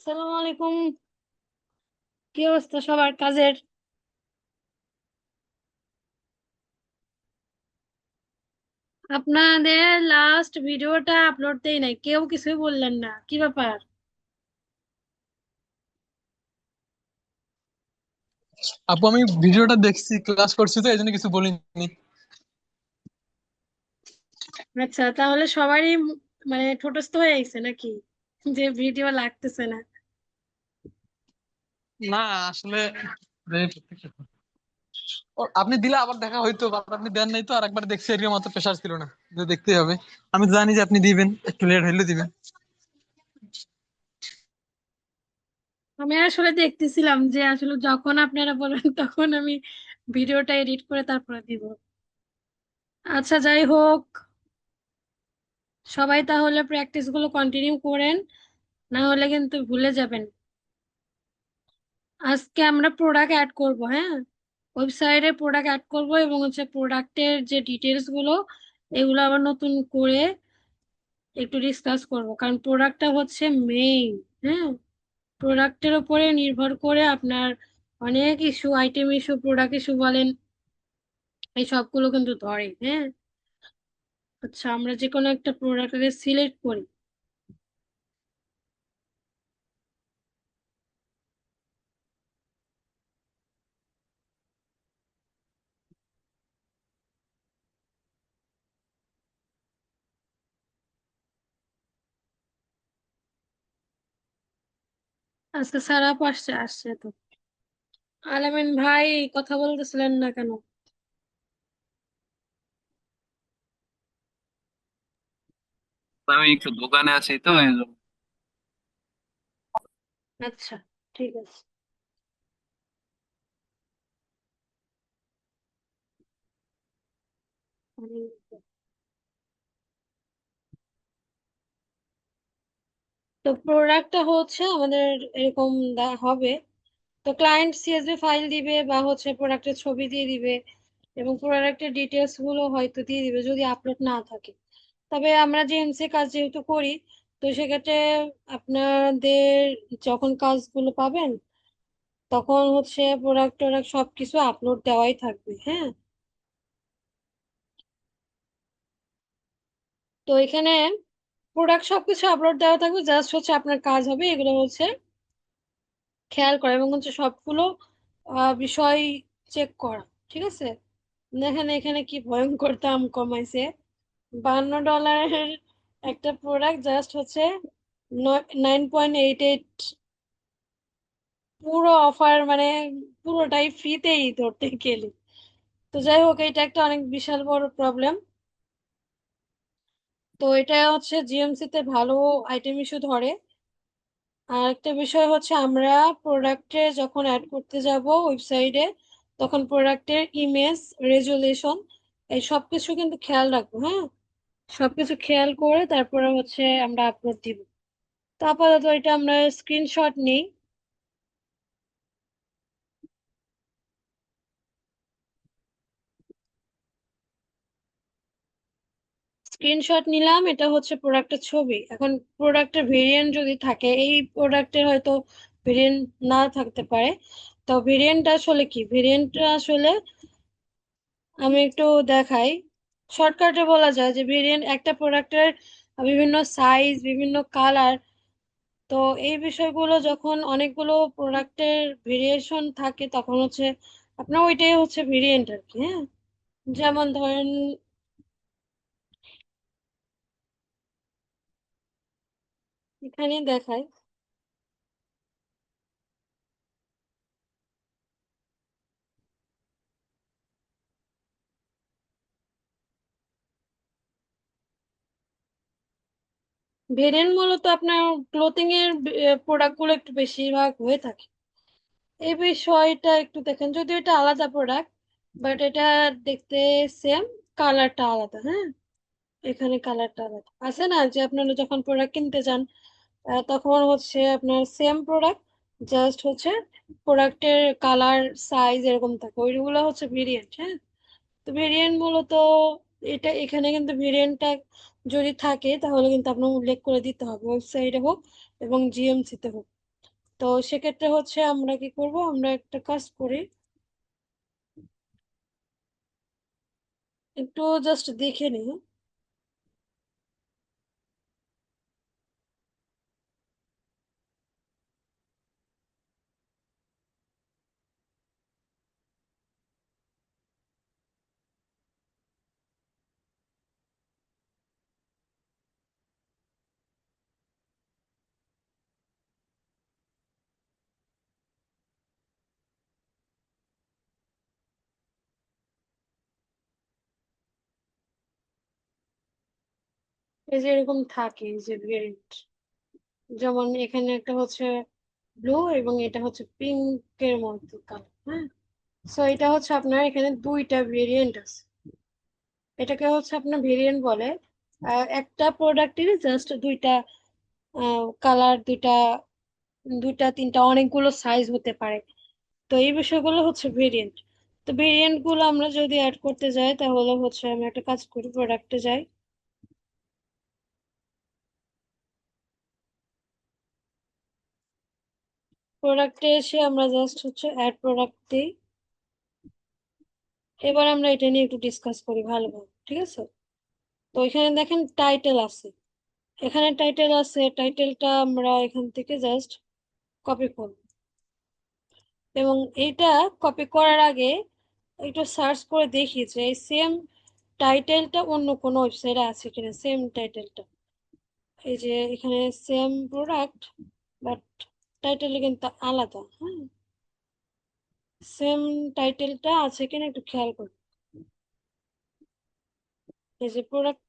আসসালামু আলাইকুম। কি অবস্থা সবার কাজের? আপনাদের লাস্ট ভিডিওটা আপলোড দেই নাই, কেউ কিছুই বললেন না, কি ব্যাপার? আপু, আমি ভিডিওটা দেখছি, ক্লাস করছি তো এই জন্য কিছু বলিনি। আচ্ছা, তাহলে সবারই মানে ঠোঁটস্থ হয়ে গেছে নাকি, যে ভিডিও লাগতেছে না? না, আসলে আপনি দিলে আবার দেখা হইতো, বাট আপনি দেন নাই তো। আর একবার দেখছি, এর মতো প্রেশার ছিল না যে দেখতেই হবে। আমি তো জানি যে আপনি দিবেন, একটু লেট হইলে দিবেন। আমি আসলে দেখতেছিলাম যে আসলে যখন আপনারা বলেন তখন আমি ভিডিওটা এডিট করে তারপরে দিব। আচ্ছা, যাই হোক, সবাই তাহলে প্র্যাকটিস গুলো কন্টিনিউ করেন, না হলে কিন্তু ভুলে যাবেন। আজকে আমরা প্রোডাক্ট অ্যাড করব, হ্যাঁ, ওয়েবসাইটে প্রোডাক্ট অ্যাড করব এবং হচ্ছে প্রোডাক্টের যে ডিটেলস গুলো এগুলো আবার নতুন করে একটু ডিসকাস করব, কারণ প্রোডাক্টটা হচ্ছে মেইন। হ্যাঁ, প্রোডাক্টের উপরে নির্ভর করে আপনার অনেক issue, item issue, product issue বলেন, এই সবগুলো কিন্তু ধরে। হ্যাঁ, আচ্ছা, আমরা যে কোনো একটা প্রোডাক্টকে সিলেক্ট করি। আজকে স্যার আপু আসছে আসছে তো। আলামিন ভাই, কথা বলতেছিলেন না কেন? আমি একটু দোকানে আছি তো এই জন্য। আচ্ছা, ঠিক আছে। তো প্রোডাক্টটা হচ্ছে আমাদের এরকম হবে। তো ক্লায়েন্ট সিএসভি ফাইল দিবে বা হচ্ছে প্রোডাক্টের ছবি দিয়ে দিবে এবং প্রোডাক্টের ডিটেলস গুলো হয়তো দিয়ে দিবে যদি আপলোড না থাকে। তবে আমরা জিএমসি কাজ যেহেতু করি, তো সেক্ষেত্রে আপনাদের যখন কাজগুলো পাবেন তখন হচ্ছে প্রোডাক্ট টোডাক্ট সবকিছু আপলোড দেওয়াই থাকবে। হ্যাঁ, তো এখানে প্রোডাক্ট সবকিছু আপলোড দেওয়া থাকবে, জাস্ট হচ্ছে আপনার কাজ হবে এগুলো হচ্ছে খেয়াল করা এবং হচ্ছে সবগুলো বিষয় চেক করা। ঠিক আছে, দেখেন এখানে কি ভয়ঙ্কর দাম কমাইছে। $52 একটা প্রোডাক্ট জাস্ট হচ্ছে 9.88। পুরো অফার মানে পুরোটাই ফ্রিতেই ধরতে গেলে। তো যাই হোক, এটা একটা অনেক বিশাল বড় প্রবলেম। তো এটা হচ্ছে জিএমসি তে ভালো আইটেম ইস্যু ধরে। আর একটা বিষয় হচ্ছে আমরা প্রোডাক্টে যখন অ্যাড করতে যাব ওয়েবসাইটে, তখন প্রোডাক্টের ইমেজ, রেজুলেশন, এই সবকিছু কিন্তু খেয়াল রাখবো। হ্যাঁ, সবকিছু খেয়াল করে তারপরে হচ্ছে আমরা আপলোড দিব। তো আপাতত এটা আমরা স্ক্রিনশট নিই। স্ক্রিনশট নিলাম, এটা হচ্ছে প্রোডাক্টের ছবি। এখন প্রোডাক্টের ভেরিয়েন্ট যদি থাকে, এই প্রোডাক্টের হয়তো ভেরিয়েন্ট না থাকতে পারে। তো ভেরিয়েন্ট আসলে কি, ভেরিয়েন্টটা আসলে আমি একটু দেখাই। শর্টকাটে বলা যায় যে ভেরিয়েন্ট একটা প্রোডাক্টের বিভিন্ন সাইজ, বিভিন্ন কালার। তো এই বিষয়গুলো যখন অনেকগুলো প্রোডাক্টের ভেরিয়েশন থাকে তখন হচ্ছে আপনার ওইটাই হচ্ছে ভেরিয়েন্ট আর কি। হ্যাঁ, যেমন ধরেন এখানে দেখায় ভেরিয়েন্ট মূলত আপনার ক্লোথিং এর প্রোডাক্ট গুলো একটু বেশিরভাগ হয়ে থাকে। এই বিষয়টা একটু দেখেন, যদিও এটা আলাদা প্রোডাক্ট, বাট এটা দেখতে সেম, কালারটা আলাদা। হ্যাঁ, এখানে কালারটা আলাদা আছে না, যে আপনারা যখন প্রোডাক্ট কিনতে যান তখন হচ্ছে আপনার সেম প্রোডাক্ট, জাস্ট হচ্ছে প্রোডাক্টের কালার, সাইজ এরকম থাকে, ওইগুলো হচ্ছে ভেরিয়েন্ট। হ্যাঁ, তো ভেরিয়েন্ট মূলত এটা এখানে কিন্তু ভেরিয়েন্টটা যদি থাকে তাহলে কিন্তু আপনার উল্লেখ করে দিতে হবে, ওয়েবসাইটে হোক এবং জিএমসি তে হোক। তো সেক্ষেত্রে হচ্ছে আমরা কি করব, আমরা একটা কাজ করি, একটু জাস্ট দেখে নিই। এই যে এরকম থাকে এই যে ভেরিয়েন্ট, যেমন এখানে একটা হচ্ছে ব্লু এবং এটা হচ্ছে পিঙ্কের মধ্যে কালার, হ্যাঁ। সো এটা হচ্ছে আপনার এখানে দুইটা ভেরিয়েন্ট আছে, এটাকে হচ্ছে আপনার ভেরিয়েন্ট বলে। একটা প্রোডাক্টের জাস্ট দুইটা কালার, দুইটা দুইটা তিনটা অনেকগুলো সাইজ হতে পারে। তো এই বিষয়গুলো হচ্ছে ভেরিয়েন্ট। তো ভেরিয়েন্ট গুলো আমরা যদি অ্যাড করতে যাই তাহলে হচ্ছে আমরা একটা কাজ করি, প্রোডাক্টে যাই, প্রোডাক্টে এসে আমরা জাস্ট হচ্ছে অ্যাড প্রোডাক্ট দিই। এবার আমরা এটা নিয়ে একটু ডিসকাস করি ভালোভাবে, ঠিক আছে। তো এখানে দেখেন টাইটেল আছে, এখানে টাইটেল আছে, টাইটেলটা আমরা এখান থেকে জাস্ট কপি করব, এবং এইটা কপি করার আগে একটু সার্চ করে দেখি যে এই সেম টাইটেলটা অন্য কোনো ওয়েবসাইটে আছে কিনা, সেম টাইটেলটা। এই যে এখানে সেম প্রোডাক্ট, বাট টাইটেল কিন্তু আলাদা, হ্যাঁ। সেম টাইটেলটা আছে কিনা একটু খেয়াল করুন। এই যে প্রোডাক্ট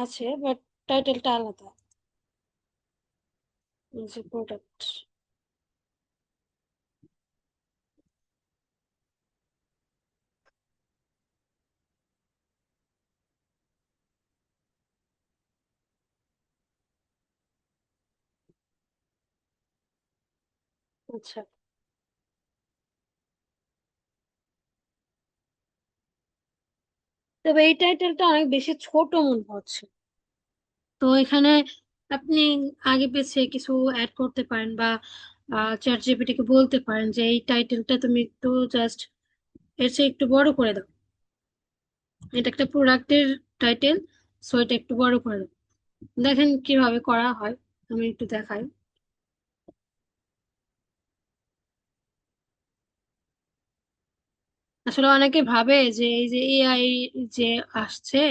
আছে বাট টাইটেলটা আলাদা, এই যে প্রোডাক্ট। আচ্ছা, তবে এই টাইটেলটা অনেক বেশি ছোট মনে হচ্ছে। তো এখানে আপনি আগে পিছে কিছু অ্যাড করতে পারেন, বা চ্যাট জিপিটি কে বলতে পারেন যে এই টাইটেলটা তুমি একটু জাস্ট এর চেয়ে একটু বড় করে দাও, এটা একটা প্রোডাক্টের টাইটেল, সো এটা একটু বড় করে দাও। দেখেন কিভাবে করা হয়, আমি একটু দেখাই। আসলে অনেকে ভাবে যে এই যে এআই যে আসছে,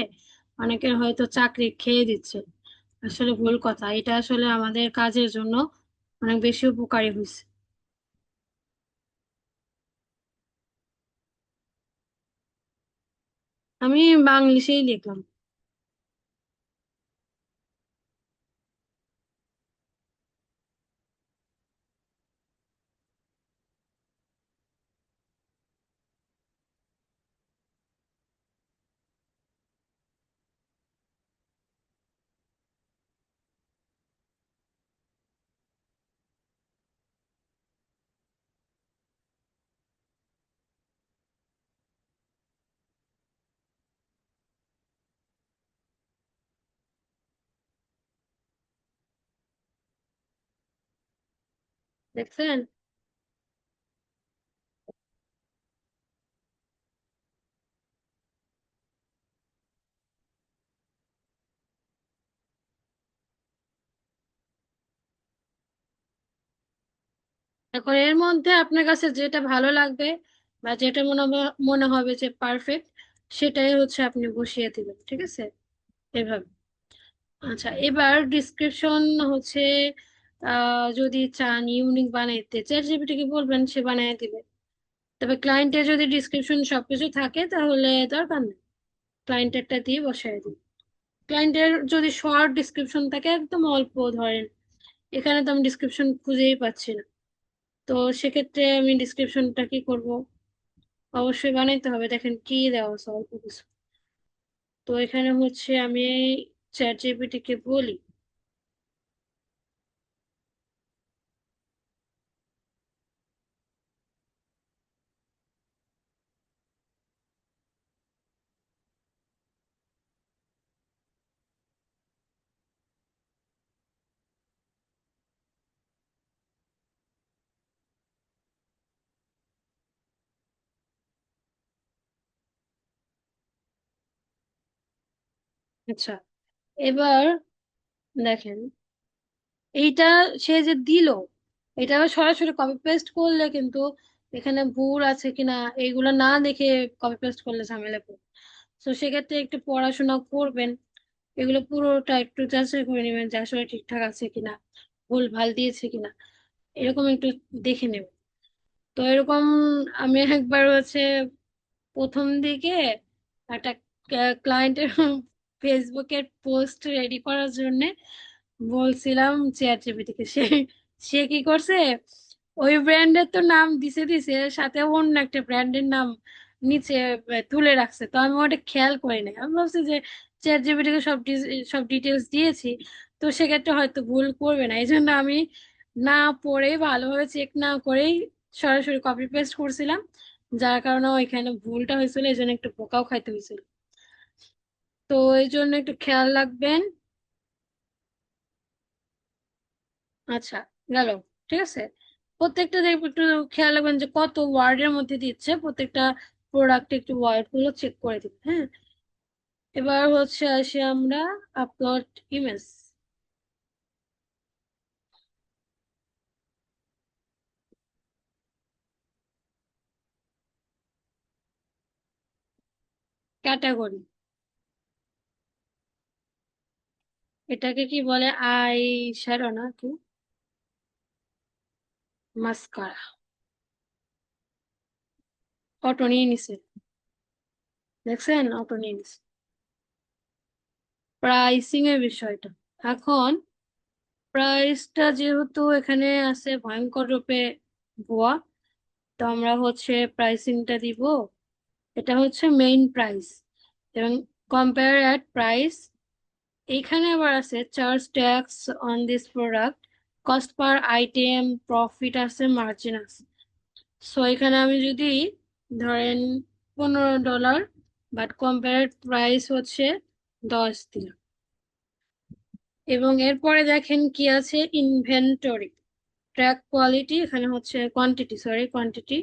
অনেকের হয়তো চাকরি খেয়ে দিচ্ছে। আসলে ভুল কথা, এটা আসলে আমাদের কাজের জন্য অনেক বেশি উপকারী হয়েছে। আমি বাংলিশেই লিখলাম। দেখছেন? এখন এর মধ্যে আপনার কাছে যেটা ভালো লাগবে বা যেটা মনে হবে যে পারফেক্ট, সেটাই হচ্ছে আপনি বসিয়ে দিবেন, ঠিক আছে, এভাবে। আচ্ছা, এবার ডিসক্রিপশন হচ্ছে যদি চান ইউনিক বানাইতে চ্যাট জিপিটি কে বলবেন, সে বানিয়ে দিবে। তবে ক্লায়েন্টের যদি ডিসক্রিপশন সবকিছু থাকে তাহলে দরকার নেই, ক্লায়েন্টেরটা দিয়ে বসায় দিই। ক্লায়েন্টের যদি শর্ট ডিসক্রিপশন থাকে, একদম অল্প ধরেন, এখানে তো আমি ডিসক্রিপশন খুঁজেই পাচ্ছি না, তো সেক্ষেত্রে আমি ডিসক্রিপশনটা কি করব, অবশ্যই বানাইতে হবে। দেখেন কি দেওয়া আছে, অল্প কিছু। তো এখানে হচ্ছে আমি চ্যাট জিপিটি কে বলি, আচ্ছা, এবার দেখেন এইটা সে যে দিল, এটা আবার সরাসরি কপি পেস্ট করলে কিন্তু এখানে ভুল আছে কিনা এইগুলো না দেখে কপি পেস্ট করলে ঝামেলা পড়বে। তো সেক্ষেত্রে একটু পড়াশোনা করবেন, এগুলো পুরোটা একটু যাচাই করে নেবেন যে আসলে ঠিকঠাক আছে কিনা, ভুল ভাল দিয়েছে কিনা, এরকম একটু দেখে নেবেন। তো এরকম আমি একবার হচ্ছে প্রথম দিকে একটা ক্লায়েন্টের ফেসবুকের পোস্ট রেডি করার জন্য বলছিলাম চ্যাট জিপিটিকে, সে সে কি করছে, ওই ব্র্যান্ডের তো নাম দিছে দিছে, সাথে অন্য একটা ব্র্যান্ডের নাম নিচে তুলে রাখছে। তো আমি ওটা খেয়াল করি নাই, আমি ভাবছি যে চ্যাট জিপিটিকে সব ডিটেলস দিয়েছি, তো সেক্ষেত্রে হয়তো ভুল করবে না, এই জন্য আমি না পড়ে ভালোভাবে চেক না করেই সরাসরি কপি পেস্ট করছিলাম, যার কারণে ওইখানে ভুলটা হয়েছিল, এই জন্য একটু বোকাও খাইতে হয়েছিল। তো এই জন্য একটু খেয়াল রাখবেন। আচ্ছা, গেল, ঠিক আছে। প্রত্যেকটা একটু খেয়াল রাখবেন যে কত ওয়ার্ডের মধ্যে দিচ্ছে, প্রত্যেকটা প্রোডাক্ট একটু ওয়ার্ড গুলো চেক করে দিবেন, হ্যাঁ। এবার হচ্ছে আসি আমরা আপলোড ইমেজ ক্যাটাগরি, এটাকে কি বলে, আই শ্যাডো না কি, মাস্কারা, অটো নিয়ে নিছে, দেখছেন অটো নিয়ে নিছে। প্রাইসিং এর বিষয়টা, এখন প্রাইসটা যেহেতু এখানে আছে ভয়ঙ্কর রূপে ভুয়া, তো আমরা হচ্ছে প্রাইসিংটা দিব, এটা হচ্ছে মেইন প্রাইস এবং কম্পেয়ার অ্যাট প্রাইস। এইখানে আবার আছে charge tax on this product, cost per item, profit আছে, মার্জিন আছে। সো এখানে আমি যদি ধরেন $15, বাট কম্পেয়ার প্রাইস হচ্ছে 10 দিলাম। এবং এরপরে দেখেন কি আছে, ইনভেন্টরি, ট্র্যাক কোয়ালিটি, এখানে হচ্ছে কোয়ান্টিটি, সরি কোয়ান্টিটি,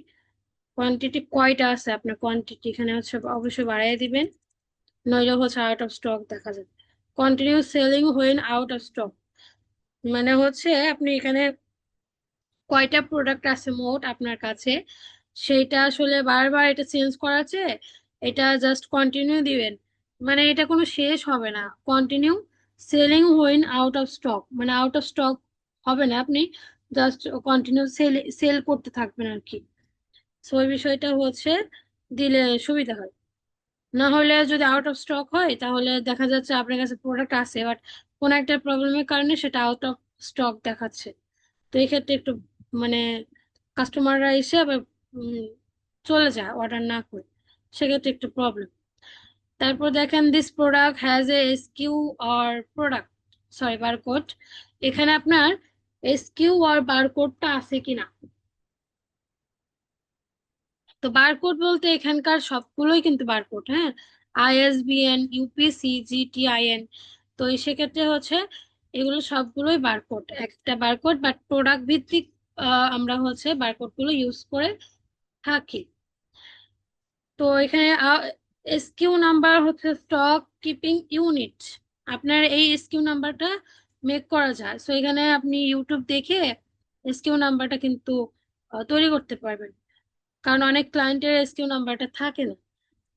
কোয়ান্টিটি কয়টা আছে আপনার, কোয়ান্টিটি এখানে হচ্ছে অবশ্যই বাড়াই দিবেন, নইলে হচ্ছে আউট অফ স্টক দেখা যাবে। Continue selling when out of stock, মানে হচ্ছে আপনি এখানে কয়টা প্রোডাক্ট আছে মোট আপনার কাছে, সেইটা আসলে বারবার এটা চেঞ্জ করাচ্ছে, এটা জাস্ট কন্টিনিউ দিবেন, মানে এটা কোনো শেষ হবে না। Continue selling when out of stock, মানে আউট অফ স্টক হবে না, আপনি জাস্ট কন্টিনিউ সেল সেল করতে থাকবেন আর কি। সো ওই বিষয়টা হচ্ছে দিলে সুবিধা হয়। না হলে যদি আউট অফ স্টক হয় তাহলে দেখা যাচ্ছে আপনার কাছে প্রোডাক্ট আছে বাট কোন একটা প্রবলেমের কারণে সেটা আউট অফ স্টক দেখাচ্ছে। তো এই ক্ষেত্রে একটু মানে কাস্টমাররা এসে আবার উম, চলে যায় অর্ডার না করে, সেক্ষেত্রে একটু প্রবলেম। তারপর দেখেন this product has a SQ or product, sorry barcode, এখানে আপনার এসকিউ আর বারকোডটা আছে কিনা। তো বারকোড বলতে এখানকার সবগুলোই কিন্তু বারকোড, হ্যাঁ, আইএসবিএন, ইউপিসি, জিটিআইএন। তো এই সেক্ষেত্রে হচ্ছে এগুলো সবগুলোই বারকোড, একটা বারকোড বাট প্রোডাক্ট ভিত্তিক আমরা হচ্ছে বারকোড গুলো ইউজ করে থাকি। তো এখানে এসকিউ নাম্বার হচ্ছে স্টক কিপিং ইউনিট, আপনার এই এসকিউ নাম্বারটা মেক করা যায়। সো এখানে আপনি ইউটিউব দেখে এসকিউ নাম্বারটা কিন্তু তৈরি করতে পারবেন, কারণ অনেক ক্লায়েন্টের এসকিউ নাম্বারটা থাকে না।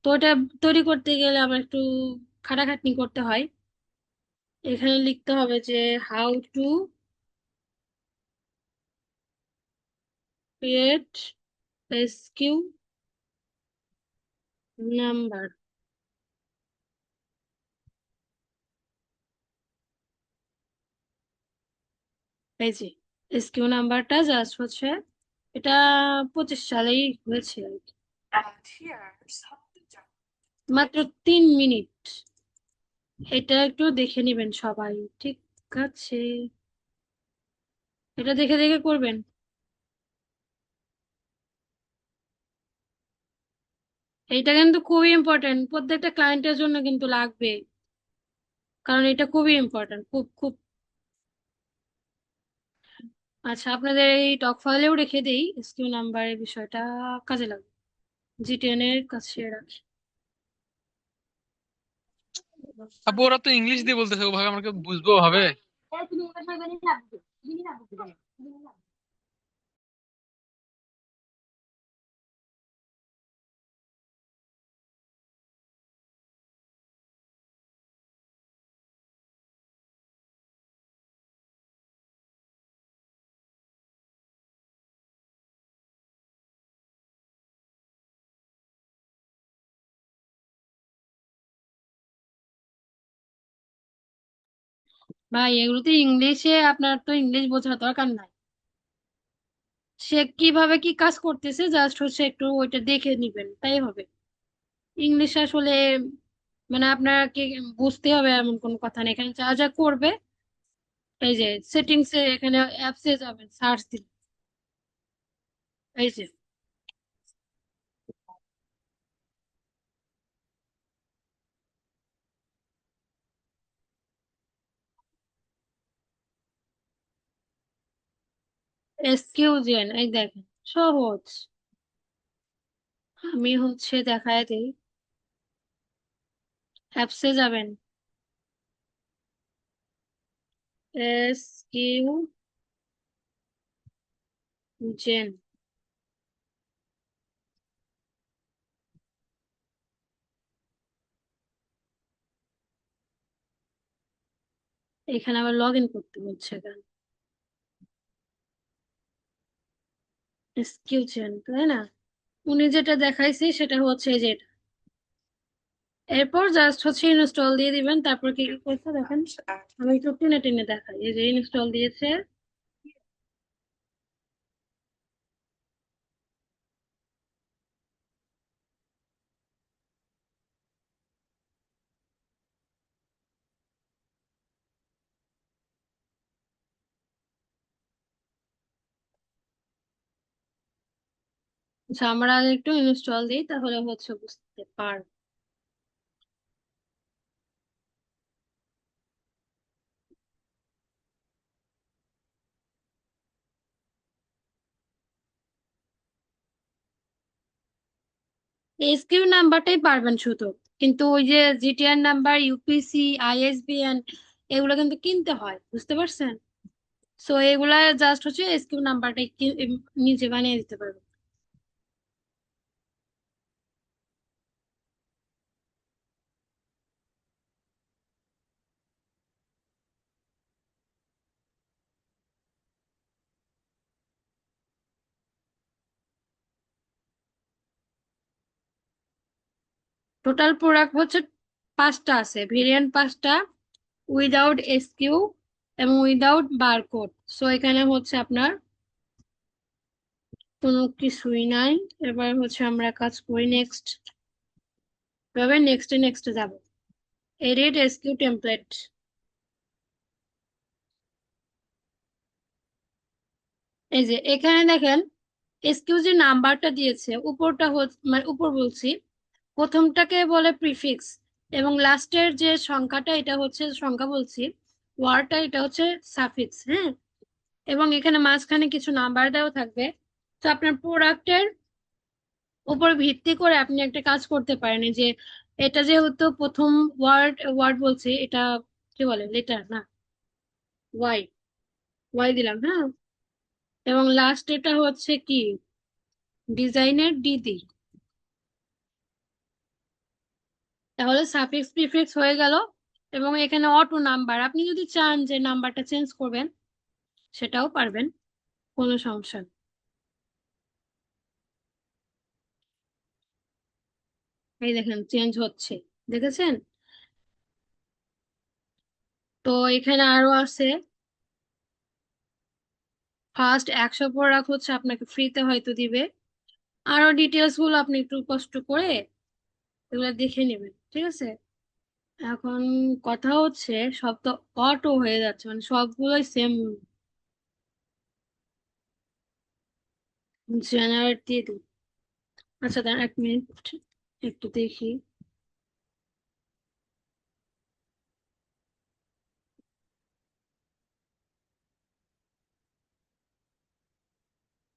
তো ওটা তৈরি করতে গেলে আবার একটু খাটাখাটনি করতে হয়। এখানে লিখতে হবে যে how to create SQ number, এই যে এসকিউ নাম্বারটা জাস্ট হচ্ছে, এটা 25 সালেই হয়েছে আর কি, মাত্র 3 মিনিট। এটা একটু দেখে নেবেন সবাই, ঠিক আছে, এটা দেখে দেখে করবেন। এটা কিন্তু খুবই ইম্পর্টেন্ট, প্রত্যেকটা ক্লায়েন্টের জন্য কিন্তু লাগবে, কারণ এটা খুবই ইম্পর্টেন্ট, খুব খুব। আচ্ছা, আপনাদের এই টক ফাইলেও রেখে দেই এসকিউ নাম্বারের বিষয়টা, কাজে লাগবে, জি10 এর কাছে রাখি। আপু ওরা তো ইংলিশ দিয়ে বলতেছে, ওভাবে আমাকে বুঝবো হবে? ভাই এগুলোতে ইংলিশে, আপনার তো ইংলিশ বোঝার দরকার নাই। সে কিভাবে কি কাজ করতেছে জাস্ট হচ্ছে একটু ওইটা দেখে নিবেন, তাই হবে। ইংলিশ আসলে মানে আপনাকে বুঝতে হবে এমন কোনো কথা নেই। এখানে যা যা করবে, এই যে সেটিংস এ এখানে অ্যাপসে যাবেন, সার্চ দিন, এই যে এসকিউজেন, এই দেখেন সহজ। আমি হচ্ছে দেখায় দিই, অ্যাপসে যাবেন, এসকিউজেন, এখানে আবার লগ ইন করতে হচ্ছে কেন, এসকিউজেন তাই না? উনি যেটা দেখাইছে সেটা হচ্ছে এই যে এটা। এরপর জাস্ট হচ্ছে ইনস্টল দিয়ে দিবেন। তারপর কি কি করছে দেখেন, আমি একটু টেনে টেনে দেখাই। এই যে ইনস্টল দিয়েছে, আচ্ছা আমরা আগে একটু ইনস্টল দিই তাহলে হচ্ছে বুঝতে পারবো। এসকিউ নাম্বারটাই পারবেন শুধু, কিন্তু ওই যে জিটিআর নাম্বার, ইউপিসি, আইএসবিএন, এগুলো কিন্তু কিনতে হয়, বুঝতে পারছেন? সো এগুলা জাস্ট হচ্ছে এসকিউ নাম্বারটাই নিজে বানিয়ে দিতে পারবেন। টোটাল প্রোডাক্ট হচ্ছে পাঁচটা আছে, ভেরিয়েন্ট পাঁচটা, উইদাউট এসকিউ এবং উইদাউট বারকোড। সো এখানে হচ্ছে আপনার কোনো কিছুই নাই। এবার হচ্ছে আমরা কাজ করি নেক্সট, এভাবে নেক্সটে নেক্সটে যাব। এডিট এসকিউ টেমপ্লেট, এই যে এখানে দেখেন এসকিউ যে নাম্বারটা দিয়েছে উপরটা হচ্ছে মানে উপর বলছি, প্রথমটাকে বলে প্রিফিক্স, এবং লাস্টের যে সংখ্যাটা এটা হচ্ছে সংখ্যা বলছি, ওয়ার্ডটা এটা হচ্ছে সাফিক্স, হ্যাঁ। এবং এখানে মাঝখানে কিছু নাম্বার দেওয়া থাকবে। তো আপনার প্রোডাক্টের উপর ভিত্তি করে আপনি একটা কাজ করতে পারেন, এই যে এটা যেহেতু প্রথম ওয়ার্ড ওয়ার্ড বলছি, এটা কি বলে লেটার না, ওয়াই, ওয়াই দিলাম, হ্যাঁ। এবং লাস্ট এটা হচ্ছে কি, ডিজাইনের ডি দিই, তাহলে সাফিক্স প্রিফিক্স হয়ে গেল। এবং এখানে অটো নাম্বার, আপনি যদি চান যে নাম্বারটা চেঞ্জ করবেন সেটাও পারবেন, কোনো সমস্যা নেই। এই দেখেন চেঞ্জ হচ্ছে, দেখেছেন? তো এখানে আরো আছে, ফার্স্ট 100 প্রোডাক্ট হচ্ছে আপনাকে ফ্রিতে হয়তো দিবে। আরো ডিটেলস গুলো আপনি একটু কষ্ট করে এগুলো দেখে নেবেন, ঠিক আছে? এখন কথা হচ্ছে সব তো অটো হয়ে যাচ্ছে, মানে সবগুলোই সেম জেনারেট দিয়ে দিই। আচ্ছা দাঁড়ান 1 মিনিট, একটু দেখি।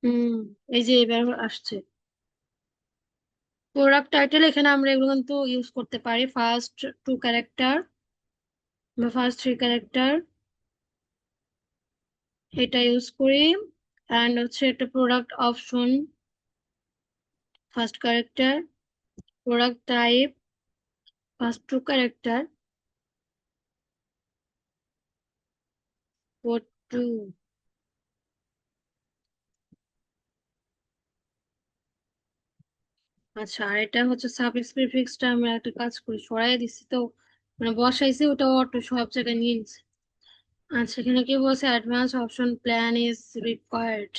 হুম, এই যে এবার আসছে প্রোডাক্ট টাইটেল। এখানে আমরা এগুলো কিন্তু ইউজ করতে পারি, ফার্স্ট টু ক্যারেক্টার, বা ফার্স্ট থ্রি ক্যারেক্টার এটা ইউজ করি। অ্যান্ড হচ্ছে একটা product option, first character, product type, first two character, code two. আচ্ছা, আর এটা হচ্ছে সাফিক্স প্রিফিক্সটা আমরা একটা কাজ করি, সরাই দিছি তো, মানে বসাইছি ওটা অটো সব জায়গায় নিয়ে নিছে। আচ্ছা, এখানে কি বলছে, advance option plan is required.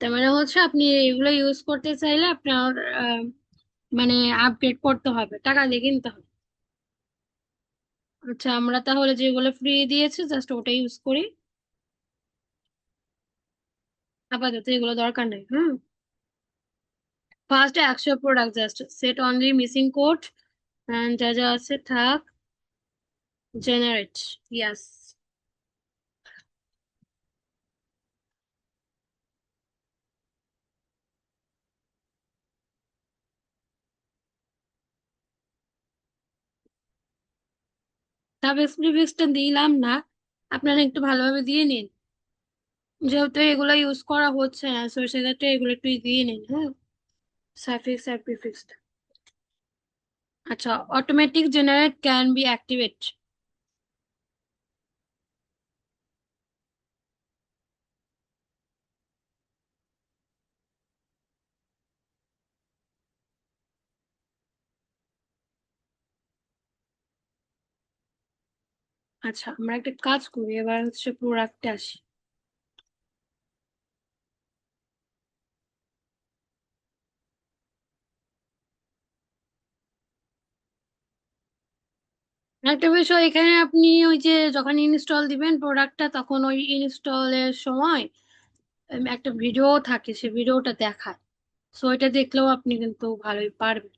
তার মানে হচ্ছে আপনি এগুলো ইউজ করতে চাইলে আপনার মানে আপগ্রেড করতে হবে, টাকা দিয়ে কিনতে হবে। আচ্ছা, আমরা তাহলে যেগুলো ফ্রি দিয়েছে জাস্ট ওটা ইউজ করি, আপাতত এগুলো দরকার নেই। হুম, first 100 product, just set only missing code and যা যা আছে থাক, জেনারেট, ইয়াস। সাব প্রিফিক্সটা দিলাম না, আপনারা একটু ভালোভাবে দিয়ে নিন, যেহেতু এগুলো ইউজ করা হচ্ছে না, তো সেক্ষেত্রে এগুলো একটু দিয়ে নিন। হ্যাঁ, সাফিক্স আর প্রিফিক্সটা। আচ্ছা, automatic generate can be activate. আচ্ছা, আমরা একটা কাজ করি, এবার হচ্ছে প্রোডাক্টে আসি। একটা বিষয় এখানে, আপনি ওই যে যখন ইনস্টল দিবেন প্রোডাক্টটা, তখন ওই ইনস্টলের সময় একটা ভিডিও থাকে, সে ভিডিওটা দেখায়, সো এটা দেখলেও আপনি কিন্তু ভালোই পারবেন।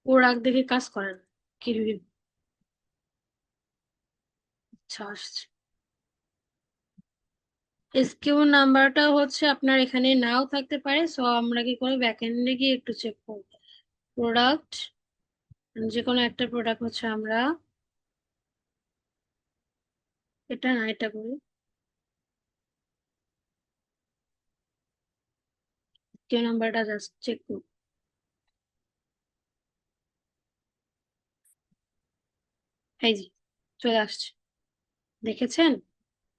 প্রোডাক্ট দেখে কাজ করেন কি review? আচ্ছা, আসছে। এসকিউ নাম্বারটা হচ্ছে আপনার এখানে নাও থাকতে পারে, সো আমরা কি করে ব্যাকএন্ডে গিয়ে একটু চেক করব। প্রোডাক্ট, যে কোনো একটা প্রোডাক্ট হচ্ছে আমরা, এটা না এটা করি, এসকিউ নাম্বারটা জাস্ট চেক করব। এই যে চলে আসছে, দেখেছেন,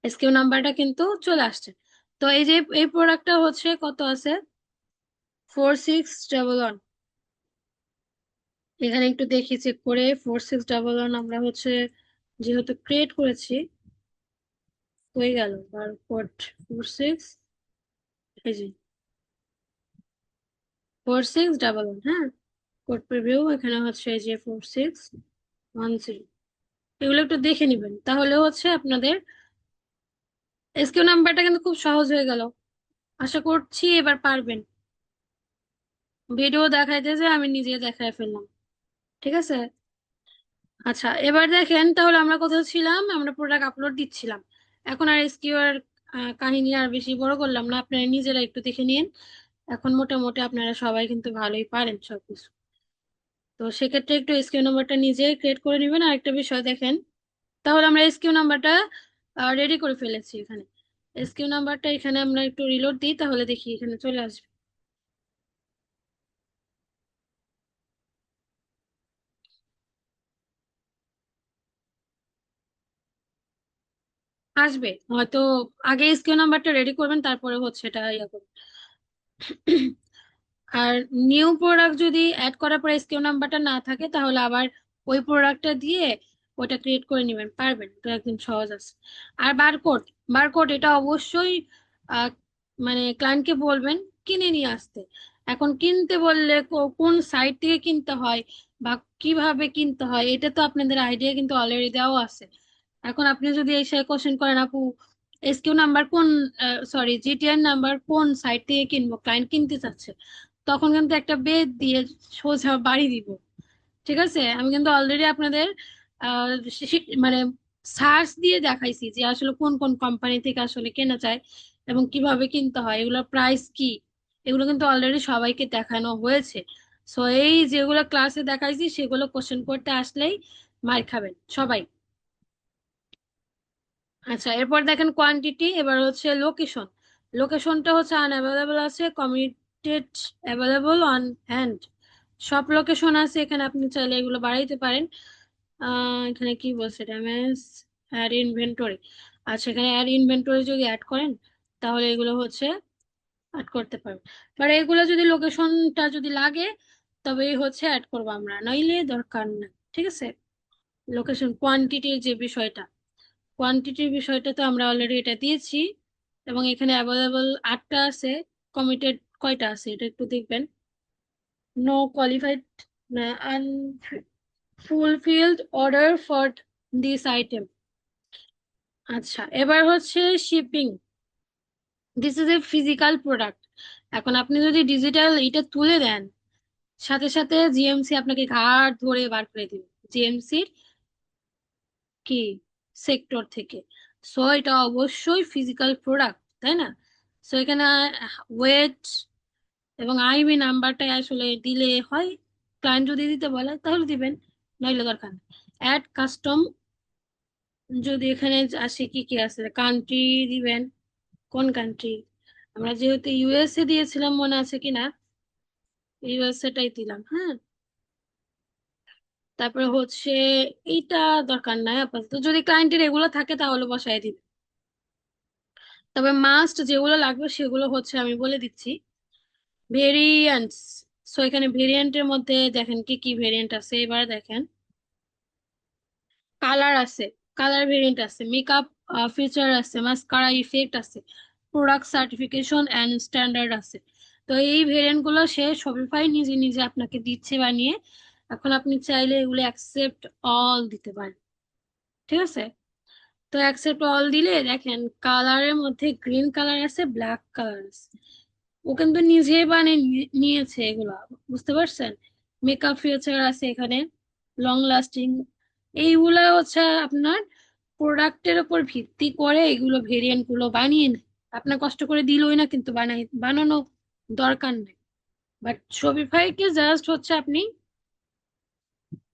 এসকিউ নাম্বারটা কিন্তু চলে আসছে। তো এই যে এই প্রোডাক্টটা হচ্ছে কত আছে, 4611। এখানে একটু দেখি চেক করে, 4611 আমরা হচ্ছে যেহেতু ক্রিয়েট করেছি, হয়ে গেল বারকোড 46, এই যে 4611। হ্যাঁ, কোড প্রিভিউ এখানে হচ্ছে এই যে 4610। এগুলো একটু দেখে নিবেন, তাহলে হচ্ছে আপনাদের এসকিউ নাম্বারটা কিন্তু খুব সহজ হয়ে গেল। আশা করছি এবার পারবেন। ভিডিও দেখাইতে যে আমি নিজে দেখায় ফেললাম। ঠিক আছে। আচ্ছা, এবার দেখেন তাহলে আমরা কোথাও ছিলাম, আমরা প্রোডাক্ট আপলোড দিচ্ছিলাম। এখন আর এসকিউ এর কাহিনী আর বেশি বড় করলাম না, আপনারা নিজেরা একটু দেখে নিন। এখন মোটামুটি আপনারা সবাই কিন্তু ভালোই পারেন সবকিছু। তো সেক্ষেত্রে একটু এসকিউ নাম্বারটা নিজে ক্রিয়েট করে নেবেন। আর একটা বিষয় দেখেন, তাহলে আমরা এসকিউ নাম্বারটা রেডি করে ফেলেছি এখানে। এসকিউ নাম্বারটা এখানে আমরা একটু রিলোড দিই, তাহলে দেখি এখানে চলে আসবে। আসবে হয়তো, আগে এসকিউ নাম্বারটা রেডি করবেন, তারপরে হচ্ছে এটা ইয়া করবেন। আর নিউ প্রোডাক্ট যদি অ্যাড করার পরে এসকিউ নাম্বারটা না থাকে, তাহলে আবার ওই প্রোডাক্টটা দিয়ে ওটা ক্রিয়েট করে নেবেন, পারবেন তো, একদম সহজ আছে। আর বারকোড, বারকোড এটা অবশ্যই আহ, মানে ক্লায়েন্টকে বলবেন কিনে নিয়ে আসতে। এখন কিনতে বললে কোন সাইট থেকে কিনতে হয় বা কিভাবে কিনতে হয়, এটা তো আপনাদের আইডিয়া কিন্তু অলরেডি দেওয়া আছে। এখন আপনি যদি এসে কোশ্চেন করেন আপু এসকিউ নাম্বার কোন, সরি জিটিআর নাম্বার কোন সাইট থেকে কিনবো, ক্লায়েন্ট কিনতে চাচ্ছে, তখন কিন্তু একটা বেদ দিয়ে সোজা বাড়ি দিব। ঠিক আছে, আমি কিন্তু অলরেডি আপনাদের মানে সার্চ দিয়ে দেখাইছি যে আসলে কোন কোন কোম্পানি থেকে আসলে কেনা যায় এবং কিভাবে কিনতে হয়, এগুলোর প্রাইস কি, এগুলো কিন্তু অলরেডি সবাইকে দেখানো হয়েছে। সো এই যেগুলো ক্লাসে দেখাইছি সেগুলো কোশ্চেন করতে আসলেই মার খাবেন সবাই। আচ্ছা, এরপর দেখেন কোয়ান্টিটি, এবার হচ্ছে লোকেশন। লোকেশনটা হচ্ছে আনঅ্যাভেলেবল আছে, কমিটেড, অ্যাভেলেবল, অন হ্যান্ড, সব লোকেশন আছে এখানে, আপনি চাইলে এগুলো বাড়াইতে পারেন। এখানে কি বলছে, ড্যামেজ, অ্যাড ইনভেন্টরি। আচ্ছা, এখানে অ্যাড ইনভেন্টরি যদি অ্যাড করেন তাহলে এগুলো হচ্ছে অ্যাড করতে পারবেন। বাট এগুলো যদি লোকেশনটা যদি লাগে তবেই হচ্ছে অ্যাড করবো আমরা, নইলে দরকার না। ঠিক আছে, লোকেশন কোয়ান্টিটির যে বিষয়টা, কোয়ান্টিটির বিষয়টা তো আমরা অলরেডি এটা দিয়েছি। এবং এখানে অ্যাভেলেবল 8টা আছে, কমিটেড কয়টা আছে এটা একটু দেখবেন। No qualified, unfulfilled order for this item. আচ্ছা, এবার হচ্ছে shipping, this is a physical product. এখন আপনি যদি ডিজিটাল এটা তুলে দেন, সাথে সাথে জিএমসি আপনাকে ঘাড় ধরে বার করে দিবে, জিএমসির কি সেক্টর থেকে। সো এটা অবশ্যই ফিজিক্যাল প্রোডাক্ট, তাই না? সো এখানে ওয়েট এবং আইবি নাম্বারটা আসলে দিলে হয়, ক্লায়েন্ট যদি দিতে বলে তাহলে দিবেন, নইলে দরকার নেই। অ্যাড কাস্টম, যদি এখানে আসে কি কি আছে, কান্ট্রি দিবেন, কোন কান্ট্রি, আমরা যেহেতু ইউএসএ দিয়েছিলাম মনে আছে কিনা, ইউএসএ টাই দিলাম, হ্যাঁ। তারপরে হচ্ছে এইটা দরকার নাই আপাতত, যদি ক্লায়েন্টের এগুলো থাকে তাহলে বসায় দিবে। তবে মাস্ট যেগুলো লাগবে সেগুলো হচ্ছে আমি বলে দিচ্ছি। ভেরিয়েন্টস, সো এখানে ভেরিয়েন্টের মধ্যে দেখেন কি কি ভেরিয়েন্ট আছে, এবার দেখেন। কালার আছে, কালার ভেরিয়েন্ট আছে, মেকআপ ফিচার আছে, মাস্কারা ইফেক্ট আছে, প্রোডাক্ট সার্টিফিকেশন এন্ড স্ট্যান্ডার্ড আছে। তো এই ভেরিয়েন্ট গুলো সে শপিফাই নিজে নিজে আপনাকে দিচ্ছে বানিয়ে। এখন আপনি চাইলে এগুলো অ্যাকসেপ্ট অল দিতে পারেন। ঠিক আছে, তো অ্যাকসেপ্ট অল দিলে দেখেন কালারের মধ্যে গ্রিন কালার আছে, ব্ল্যাক কালার আছে। ও কিন্তু নিজে বানিয়ে নিয়েছে এগুলা, বুঝতে পারছেন? মেকআপ ফিচার আছে এখানে, লং লাস্টিং, এইগুলা হচ্ছে আপনার প্রোডাক্টের উপর ভিত্তি করে এগুলো ভেরিয়েন্ট গুলো বানিয়ে নেয়। আপনার কষ্ট করে দিলই না কিন্তু বানানো দরকার নেই। বাট শপিফাইকে জাস্ট হচ্ছে আপনি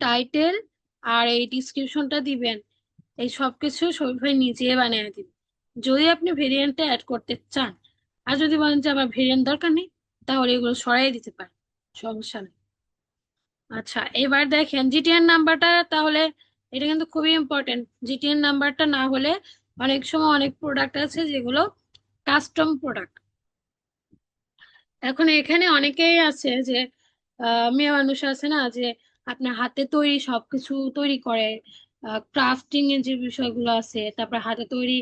টাইটেল আর এই ডিসক্রিপশনটা দিবেন, এই সবকিছু শপিফাই নিজে বানিয়ে দিবে, যদি আপনি ভেরিয়েন্টটা অ্যাড করতে চান। আর যদি বলেন যে আমার ভেরিয়েন্ট দরকার নেই, তাহলে এগুলো সরাই দিতে পারেন, সমস্যা নেই। আচ্ছা, এবার দেখেন জিটিএন নাম্বারটা তাহলে, এটা কিন্তু খুবই ইম্পর্টেন্ট। জিটিএন নাম্বারটা না হলে অনেক সময় অনেক প্রোডাক্ট আছে যেগুলো কাস্টম প্রোডাক্ট। এখন এখানে অনেকেই আছে যে মেয়ে মানুষ আছে না, যে আপনার হাতে তৈরি সবকিছু তৈরি করে, ক্রাফটিং এর যে বিষয়গুলো আছে, তারপর হাতে তৈরি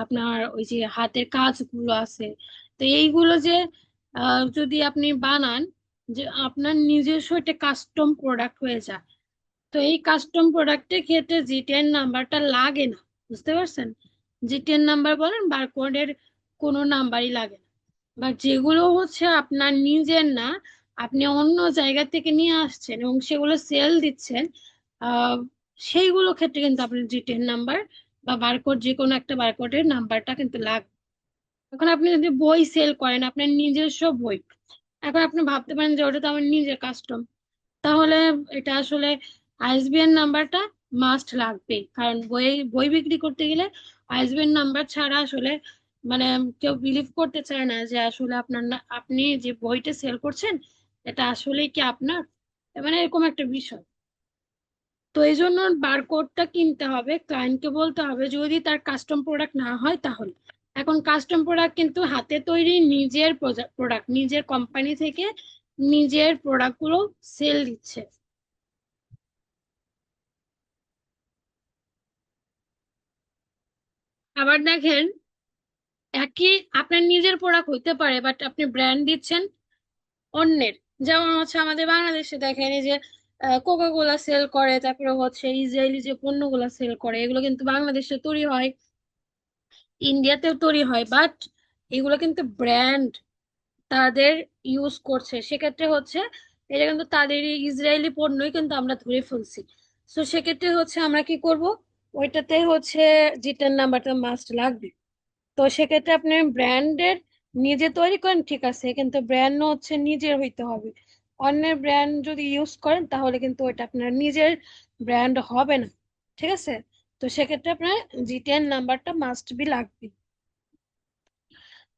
আপনার ওই যে হাতের কাজগুলো আছে। তো এইগুলো যে যদি আপনি বানান, যে আপনার নিজস্ব একটা কাস্টম প্রোডাক্ট হয়ে যায়। তো এই কাস্টম প্রোডাক্টের ক্ষেত্রে জিটিএন নাম্বারটা লাগে না, বুঝতে পারছেন? জিটিএন নাম্বার বলেন বারকোডের কোনো নাম্বারই লাগে না। বা যেগুলো হচ্ছে আপনার নিজের না, আপনি অন্য জায়গা থেকে নিয়ে আসছেন এবং সেগুলো সেল দিচ্ছেন, আহ সেইগুলো ক্ষেত্রে কিন্তু আপনার জিটিএন নাম্বার বা বারকোড, যে কোনো একটা বারকোডের নাম্বারটা কিন্তু লাগবে। এখন আপনি যদি বই সেল করেন, আপনার নিজস্ব বই, এখন আপনি ভাবতে পারেন যে ওটা তো আমার নিজের কাস্টম, তাহলে এটা আসলে আইএসবিএন নাম্বারটা মাস্ট লাগবে, কারণ বই বই বিক্রি করতে গেলে আইএসবিএন নাম্বার ছাড়া আসলে মানে কেউ বিলিভ করতে চায় না যে আসলে আপনার আপনি যে বইটা সেল করছেন এটা আসলে কি আপনার, মানে এরকম একটা বিষয়। তো এই জন্য বারকোডটা কিনতে হবে, ক্লায়েন্টকে বলতে হবে যদি তার কাস্টম প্রোডাক্ট না হয় তাহলে। এখন কাস্টম প্রোডাক্ট কিন্তু হাতে তৈরি নিজের প্রোডাক্ট, নিজের কোম্পানি থেকে নিজের প্রোডাক্ট গুলো সেল দিচ্ছে। আবার দেখেন, একই আপনার নিজের প্রোডাক্ট হইতে পারে বাট আপনি ব্র্যান্ড দিচ্ছেন অন্যের। যেমন হচ্ছে আমাদের বাংলাদেশে দেখেন এই যে কোকা কোলা সেল করে, তারপরে হচ্ছে ইসরায়েলি যে পণ্যগুলা সেল করে, এগুলো কিন্তু বাংলাদেশে তৈরি হয়, ইন্ডিয়াতেও তৈরি হয়, বাট এগুলো কিন্তু ব্র্যান্ড তাদের ইউজ করছে, সেক্ষেত্রে হচ্ছে এটা কিন্তু তাদেরই ইসরায়েলি পণ্যই কিন্তু আমরা ধরে ফেলছি। তো সেক্ষেত্রে হচ্ছে আমরা কি করব, ওইটাতে হচ্ছে রিটার্ন নাম্বারটা মাস্ট লাগবে। তো সেক্ষেত্রে আপনি ব্র্যান্ডের নিজে তৈরি করেন ঠিক আছে, কিন্তু ব্র্যান্ড হচ্ছে নিজের হইতে হবে। অন্যের ব্র্যান্ড যদি ইউজ করেন তাহলে কিন্তু ওইটা আপনার নিজের ব্র্যান্ড হবে না, ঠিক আছে? তো সেক্ষেত্রে আপনার জিটিএন নাম্বারটা মাস্ট বি লাগবে।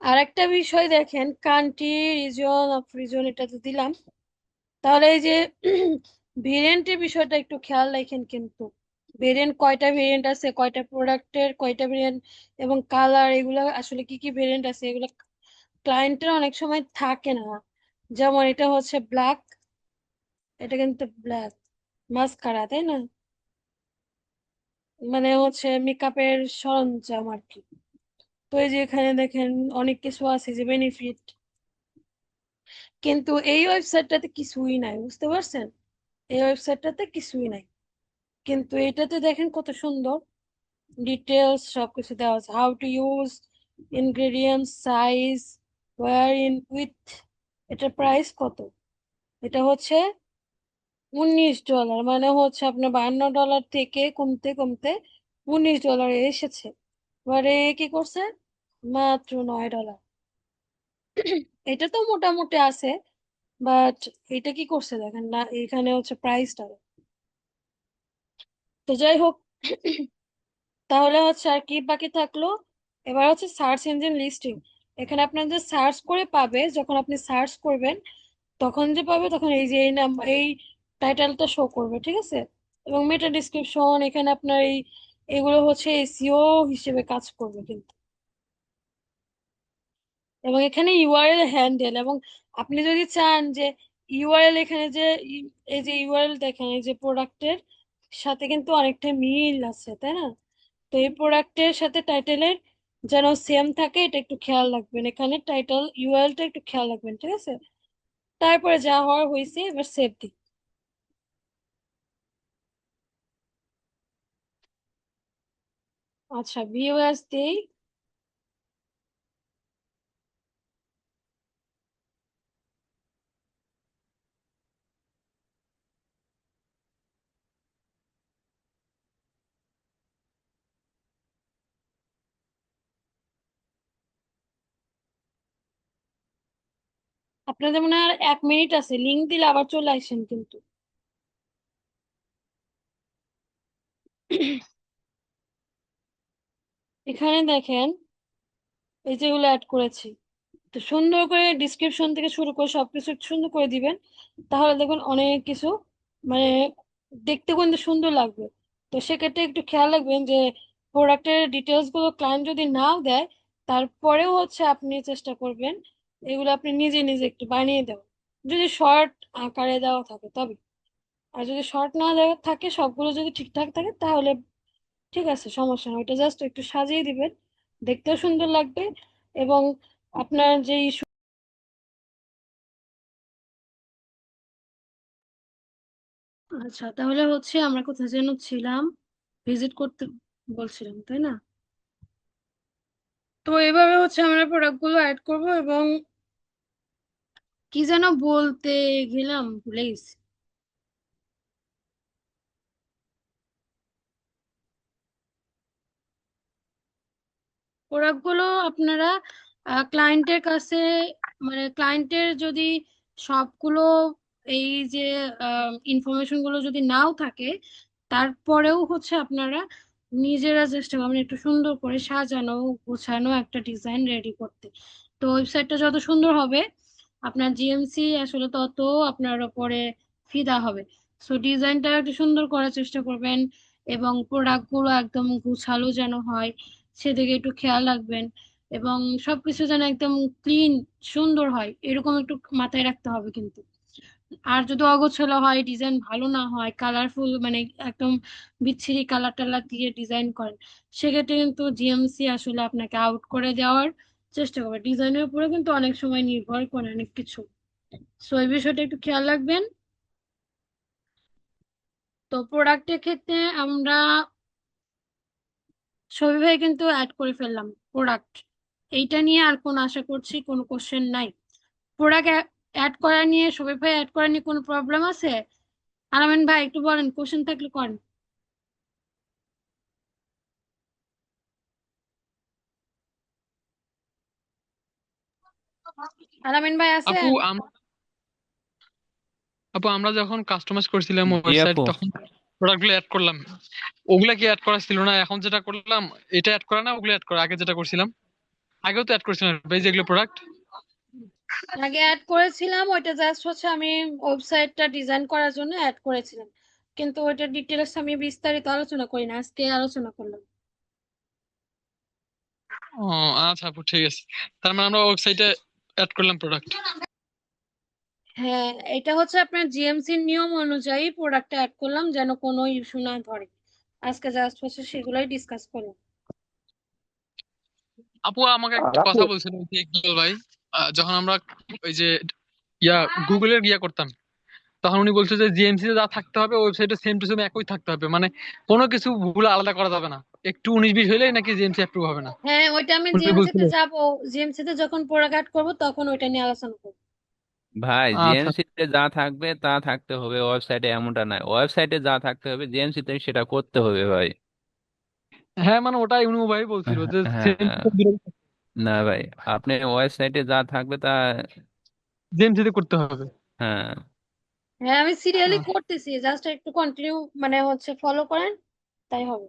আর একটা বিষয় দেখেন, কান্ট্রি, রিজন অফ রিজন এটা তো দিলাম, তাহলে এই যে ভেরিয়েন্টের বিষয়টা একটু খেয়াল রাখেন কিন্তু। ভেরিয়েন্ট কয়টা ভেরিয়েন্ট আছে, কয়টা প্রোডাক্টের কয়টা ভেরিয়েন্ট, এবং কালার, এগুলো আসলে কি কি ভেরিয়েন্ট আছে, এগুলো ক্লায়েন্টের অনেক সময় থাকে না। যেমন এটা হচ্ছে ব্ল্যাক, এটা কিন্তু ব্ল্যাক মাস্কারা, তাই না? মানে হচ্ছে মেকআপের সরঞ্জাম আর কি। তো এই যে এখানে দেখেন অনেক কিছু আছে যে বেনিফিট, কিন্তু এই ওয়েবসাইটটাতে কিছুই নাই, বুঝতে পারছেন? এই ওয়েবসাইটটাতে কিছুই নাই, কিন্তু এটাতে দেখেন কত সুন্দর ডিটেলস সবকিছু দেওয়া আছে, how to use, ingredients, size, wear in with. এটার প্রাইস কত? এটা হচ্ছে $19, মানে হচ্ছে আপনার $52 থেকে কমতে কমতে $19 এসেছে। এবারে এ কি করছে, মাত্র $9। এটা তো মোটামুটি আছে, বাট এটা কি করছে দেখেন না, এখানে হচ্ছে প্রাইসটা। তো যাই হোক, তাহলে হচ্ছে আর কি বাকি থাকলো, এবার হচ্ছে সার্চ ইঞ্জিন লিস্টিং। এখানে আপনার যে সার্চ করে পাবে, যখন আপনি সার্চ করবেন তখন যে পাবে, তখন এই যে এই নাম, এই টাইটেলটা শো করবে, ঠিক আছে? এবং মেটা ডিসক্রিপশন, এখানে আপনার এই এগুলো হচ্ছে এসইও হিসেবে কাজ করবে কিন্তু। এবং এখানে ইউআরএল হ্যান্ডেল, এবং আপনি যদি চান যে ইউআরএল, এখানে যে এই যে ইউআরএল দেখেন, এই যে প্রোডাক্টের সাথে কিন্তু অনেকটা মিল আছে, তাই না? তো এই প্রোডাক্টের সাথে টাইটেলের যেন সেম থাকে, এটা একটু খেয়াল রাখবেন, এখানে টাইটেল ইউআরএলটা একটু খেয়াল রাখবেন, ঠিক আছে? তারপরে যা হওয়ার হয়েছে, এবার সেভ দিই। আচ্ছা, ভিউ অ্যাজ দেই। আপনাদের মনে হয় আর 1 মিনিট আছে, লিঙ্ক দিলে আবার চলে আসেন কিন্তু। এখানে দেখেন এই যেগুলো অ্যাড করেছি, তো সুন্দর করে ডিসক্রিপশন থেকে শুরু করে সবকিছু একটু সুন্দর করে দিবেন, তাহলে দেখুন অনেক কিছু, মানে দেখতে কিন্তু সুন্দর লাগবে। তো সেক্ষেত্রে একটু খেয়াল রাখবেন যে প্রোডাক্টের ডিটেলস গুলো ক্লায়েন্ট যদি নাও দেয়, তারপরেও হচ্ছে আপনি চেষ্টা করবেন এগুলো আপনি নিজে নিজে একটু বানিয়ে দেওয়া, যদি শর্ট আকারে দেওয়া থাকে তবে। আর যদি শর্ট না দেওয়া থাকে, সবগুলো যদি ঠিকঠাক থাকে, তাহলে ঠিক আছে, সমস্যা নয়, ওইটা জাস্ট একটু সাজিয়ে দিবেন, দেখতেও সুন্দর লাগবে। এবং আপনার যে আচ্ছা, তাহলে হচ্ছে আমরা কোথায় যেন ছিলাম, ভিজিট করতে বলছিলাম, তাই না? তো এভাবে হচ্ছে আমরা প্রোডাক্ট গুলো অ্যাড করবো, এবং কি যেন বলতে গেলাম, ভুলে গেছি। প্রোডাক্ট গুলো আপনারা ক্লায়েন্টের কাছে, মানে ক্লায়েন্টের যদি সবগুলো এই যে ইনফরমেশন গুলো যদি নাও থাকে, তারপরেও হচ্ছে আপনারা নিজেরা চেষ্টা করবেন একটু সুন্দর করে সাজানো গোছানো একটা ডিজাইন রেডি করতে। তো ওয়েবসাইটটা যত সুন্দর হবে, আপনার জিএমসি আসলে তত আপনার উপরে ফিদা হবে। সো ডিজাইনটা একটু সুন্দর করার চেষ্টা করবেন, এবং প্রোডাক্ট গুলো একদম গুছালো যেন হয়, সেদিকে একটু খেয়াল রাখবেন। এবং সবকিছু যেন একদম ক্লিন, সুন্দর হয়, এরকম একটু মাথায় রাখতে হবে কিন্তু। আর যদি অগোছালো হয়, ডিজাইন ভালো না হয়, কালারফুল, মানে একদম বিচ্ছিরি কালার টালার দিয়ে ডিজাইন করেন, সেক্ষেত্রে কিন্তু জিএমসি আসলে আপনাকে আউট করে দেওয়ার চেষ্টা করবে। ডিজাইনের উপরে কিন্তু অনেক সময় নির্ভর করে অনেক কিছু। সো এই বিষয়টা একটু খেয়াল রাখবেন। তো প্রোডাক্টের ক্ষেত্রে আমরা সবই ভাই কিন্তু অ্যাড করে ফেললাম প্রোডাক্ট। এইটা নিয়ে আর কোনো আশা করছি কোনো কোশ্চেন নাই। প্রোডাক্ট অ্যাড করা নিয়ে, সবই ভাই অ্যাড করা নিয়ে কোনো প্রবলেম আছে? আলামিন ভাই একটু বলেন, কোশ্চেন থাকলে করেন। আলামিন ভাই আপু আছেন? আপু আমরা যখন কাস্টমাইজ করছিলাম জি ওয়েবসাইট আপু। তখন প্রোডাক্ট গুলো অ্যাড করলাম, ওগুলা কি অ্যাড করা ছিল না? এখন যেটা করলাম এটা অ্যাড করা না, ওগুলো অ্যাড করা? আগে যেটা করছিলাম, আগেও তো অ্যাড করছিলাম এই যেগুলো প্রোডাক্ট। আগে অ্যাড করেছিলাম, ওইটা জাস্ট হচ্ছে আমি ওয়েবসাইটটা ডিজাইন করার জন্য অ্যাড করেছিলাম, কিন্তু ওইটা ডিটেলস আমি বিস্তারিত আলোচনা করি না, আজকে আলোচনা করলাম। ও আচ্ছা আপু, ঠিক আছে। তার মানে আমরা ওয়েবসাইটে অ্যাড করলাম প্রোডাক্ট। হ্যাঁ, এটা হচ্ছে আপনার জিএমসির নিয়ম অনুযায়ী প্রোডাক্টটা অ্যাড করলাম যেন কোনো ইস্যু না ধরে। আজকে জাস্ট হচ্ছে সেগুলোই ডিসকাস করলাম। আপু আমাকে আর একটা আপু কথা বলছিল যে ইকবাল ভাই, যখন আমরা ওই যে ইয়া গুগলের করতাম, তখন উনি বলছে যে জিএমসি তে যা থাকতে হবে ওয়েবসাইটে সেম টু সেম একই থাকতে হবে, মানে কোনো কিছু ভুল আলাদা করা যাবে না। একটু 19-20 হইলেই নাকি জিএমসি অ্যাপ্রুভ হবে না, হ্যাঁ, ওইটা আমি উনি জিএমসি বলছিল। তে যাব, জিএমসি তে যখন প্রোডাক্ট অ্যাড করবো তখন ওইটা নিয়ে আলোচনা করবো। ভাই আচ্ছা। জিএমসি তে যা থাকবে তা থাকতে হবে, ওয়েবসাইটে এমনটা নয়। ওয়েবসাইটে যা থাকতে হবে জিএমসি তে সেটা করতে হবে ভাই। হ্যাঁ মানে ওটাই উনি ভাই বলছিল যে সেম টু হ্যাঁ। সেম না ভাই, আপনি ওয়েবসাইটে যা থাকবে তা। জিএমসি তে করতে হবে। হ্যাঁ। হ্যাঁ, আমি সিরিয়ালি করতেছি, জাস্ট একটু কন্টিনিউ মানে হচ্ছে ফলো করেন, তাই হবে।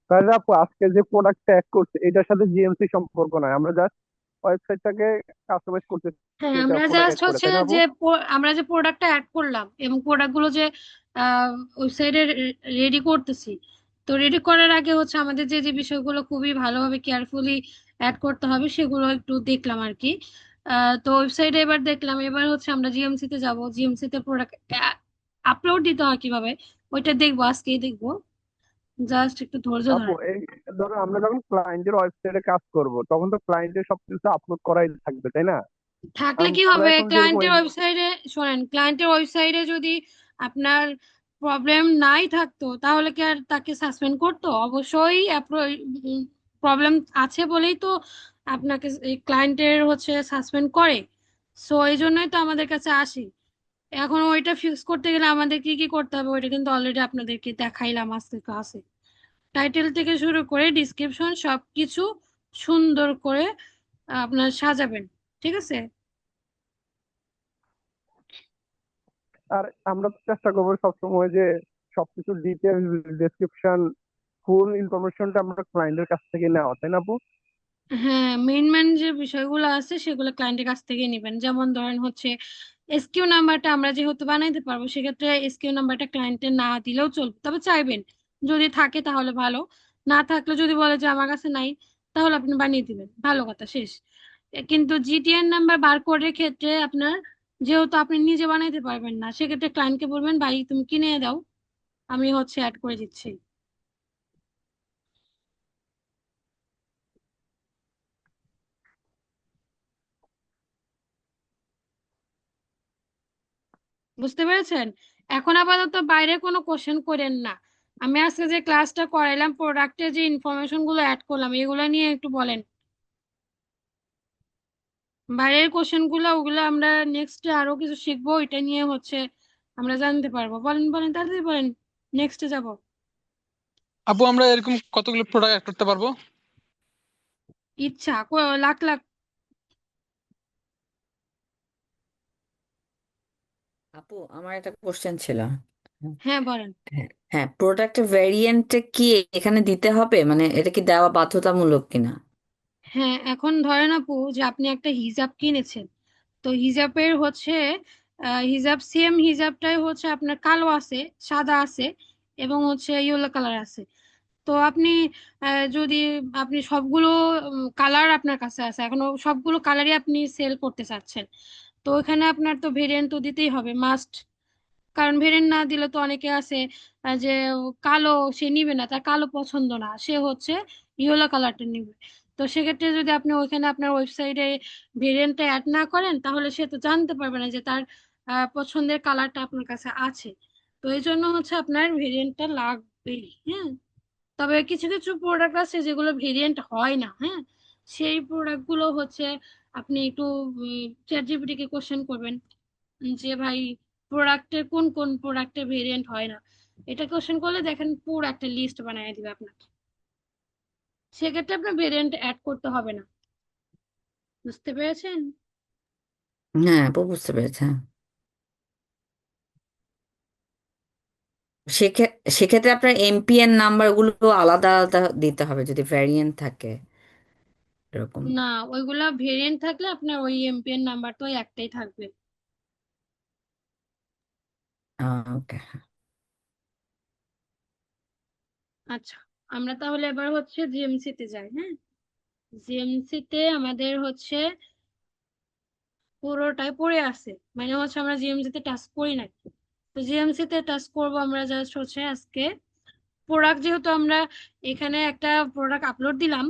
তাহলে আপু আজকে যে প্রোডাক্টটা অ্যাড করছে এটার সাথে জিএমসি সম্পর্ক নাই, আমরা জাস্ট ওয়েবসাইটটাকে কাস্টমাইজ করতেছি হ্যাঁ, এটা আমরা প্রোডাক্ট জাস্ট অ্যাড করে, হচ্ছে তাই না আপু? যে আমরা যে প্রোডাক্টটা অ্যাড করলাম এবং প্রোডাক্ট গুলো যে ওয়েবসাইটে রেডি করতেছি, তো রেডি করার আগে হচ্ছে আমাদের যে যে বিষয়গুলো খুবই ভালোভাবে কেয়ারফুলি অ্যাড করতে হবে সেগুলো একটু দেখলাম আর কি। তো ওয়েবসাইটে এবার দেখলাম, এবার হচ্ছে আমরা জিএমসি তে যাব, জিএমসি তে প্রোডাক্ট আপলোড দিতে হয় কিভাবে ওইটা দেখবো, আজকেই দেখবো। জাস্ট একটু ধৈর্য আপু ধরেন। এই ধরো আমরা যখন ক্লায়েন্টের ওয়েবসাইটে কাজ করব তখন তো ক্লায়েন্টের সবকিছু আপলোড করাই থাকবে, তাই না? থাকলে কি আমরা হবে, এখন যেরকম ক্লায়েন্টের ওয়েবসাইটে, শোনেন, ক্লায়েন্টের ওয়েবসাইটে যদি আপনার প্রবলেম নাই থাকতো তাহলে কি আর তাকে সাসপেন্ড করতো? অবশ্যই প্রবলেম আছে বলেই তো আপনাকে ক্লায়েন্টের হচ্ছে সাসপেন্ড করে। সো এই জন্যই তো আমাদের কাছে আসি। এখন ওইটা ফিক্স করতে গেলে আমাদের কি কি করতে হবে ওইটা কিন্তু অলরেডি আপনাদেরকে দেখাইলাম আজকে ক্লাসে। টাইটেল থেকে শুরু করে ডিসক্রিপশন সবকিছু সুন্দর করে আপনার সাজাবেন, ঠিক আছে? আর আমরা তো চেষ্টা করবো সবসময় যে সবকিছু ডিটেলস ডেসক্রিপশন ফুল ইনফরমেশনটা আমরা ক্লায়েন্টের কাছ থেকে নেওয়া, তাই না আপু? হ্যাঁ, মেন মেন যে বিষয়গুলো আছে সেগুলো ক্লায়েন্টের কাছ থেকে নেবেন, যেমন ধরেন হচ্ছে এসকিউ নাম্বারটা আমরা যেহেতু বানাইতে পারবো সেক্ষেত্রে এসকিউ নাম্বারটা ক্লায়েন্টের না দিলেও চলবে, তবে চাইবেন যদি থাকে তাহলে ভালো, না থাকলে যদি বলে যে আমার কাছে নাই তাহলে আপনি বানিয়ে দিবেন, ভালো কথা, শেষ। কিন্তু জিটিএন নাম্বার বারকোডের ক্ষেত্রে আপনার, যেহেতু আপনি নিজে বানাইতে পারবেন না, সেক্ষেত্রে ক্লায়েন্টকে বলবেন ভাই তুমি কিনে দাও, আমি হচ্ছে অ্যাড করে দিচ্ছি। বুঝতে পেরেছেন? এখন আপাতত বাইরে কোনো কোশ্চেন করেন না। আমি আজকে যে ক্লাসটা করাইলাম, প্রোডাক্টের যে ইনফরমেশন গুলো অ্যাড করলাম এগুলো নিয়ে একটু বলেন। বাইরের কোশ্চেন গুলো ওগুলো আমরা নেক্সটে আরো কিছু শিখবো, এটা নিয়ে হচ্ছে আমরা জানতে পারবো। বলেন বলেন, তাড়াতাড়ি বলেন, নেক্সটে যাব। আপু আমরা এরকম কতগুলো প্রোডাক্ট অ্যাড করতে পারবো? ইচ্ছা লাখ লাখ। আপু আমার একটা কোশ্চেন ছিল। হ্যাঁ বলেন। হ্যাঁ, হ্যাঁ, প্রোডাক্টের ভেরিয়েন্টে কি এখানে দিতে হবে, মানে এটা কি দেওয়া বাধ্যতামূলক কিনা? হ্যাঁ, এখন ধরেন আপু যে আপনি একটা হিজাব কিনেছেন, তো হিজাবের হচ্ছে হিজাব, সেম হিজাবটাই হচ্ছে আপনার কালো আছে, সাদা আছে এবং হচ্ছে ইয়েলো কালার আছে। তো আপনি যদি আপনি সবগুলো কালার আপনার কাছে আছে, এখন সবগুলো কালারই আপনি সেল করতে চাচ্ছেন, তো এখানে আপনার তো ভেরিয়েন্ট তো দিতেই হবে মাস্ট। কারণ ভেরিয়েন্ট না দিলে তো অনেকে আছে যে কালো সে নিবে না, তার কালো পছন্দ না, সে হচ্ছে ইয়েলো কালারটা নিবে। তো সেক্ষেত্রে যদি আপনি ওইখানে আপনার ওয়েবসাইটে ভেরিয়েন্টটা অ্যাড না করেন, তাহলে সে তো জানতে পারবে না যে তার পছন্দের কালারটা আপনার কাছে আছে। তো এই জন্য হচ্ছে আপনার ভেরিয়েন্টটা লাগবেই। হ্যাঁ, তবে কিছু কিছু প্রোডাক্ট আছে যেগুলো ভেরিয়েন্ট হয় না। হ্যাঁ, সেই প্রোডাক্ট গুলো হচ্ছে আপনি একটু চ্যাট জিপিটি কে কোশ্চেন করবেন যে ভাই প্রোডাক্টের কোন কোন প্রোডাক্টের ভেরিয়েন্ট হয় না। এটা কোশ্চেন করলে দেখেন পুরো একটা লিস্ট বানিয়ে দিবে আপনাকে। সেক্ষেত্রে আপনার ভেরিয়েন্ট অ্যাড করতে হবে না। বুঝতে পেরেছেন? হ্যাঁ আপু বুঝতে পেরেছি। সেক্ষেত্রে আপনার এমপিএন নাম্বার গুলো আলাদা আলাদা দিতে হবে যদি ভ্যারিয়েন্ট থাকে এরকম। না, ওইগুলা ভেরিয়েন্ট থাকলে আপনার ওই এমপিএন নাম্বার তো ওই একটাই থাকবে। ওকে। আচ্ছা, আমরা তাহলে এবার হচ্ছে জিএমসি তে যাই। হ্যাঁ, জিএমসি তে আমাদের হচ্ছে পুরোটাই পড়ে আছে, মানে হচ্ছে আমরা জিএমসি তে টাচ করি নাই। তো জিএমসি তে টাচ করবো আমরা জাস্ট হচ্ছে আজকে প্রোডাক্ট, যেহেতু আমরা এখানে একটা প্রোডাক্ট আপলোড দিলাম,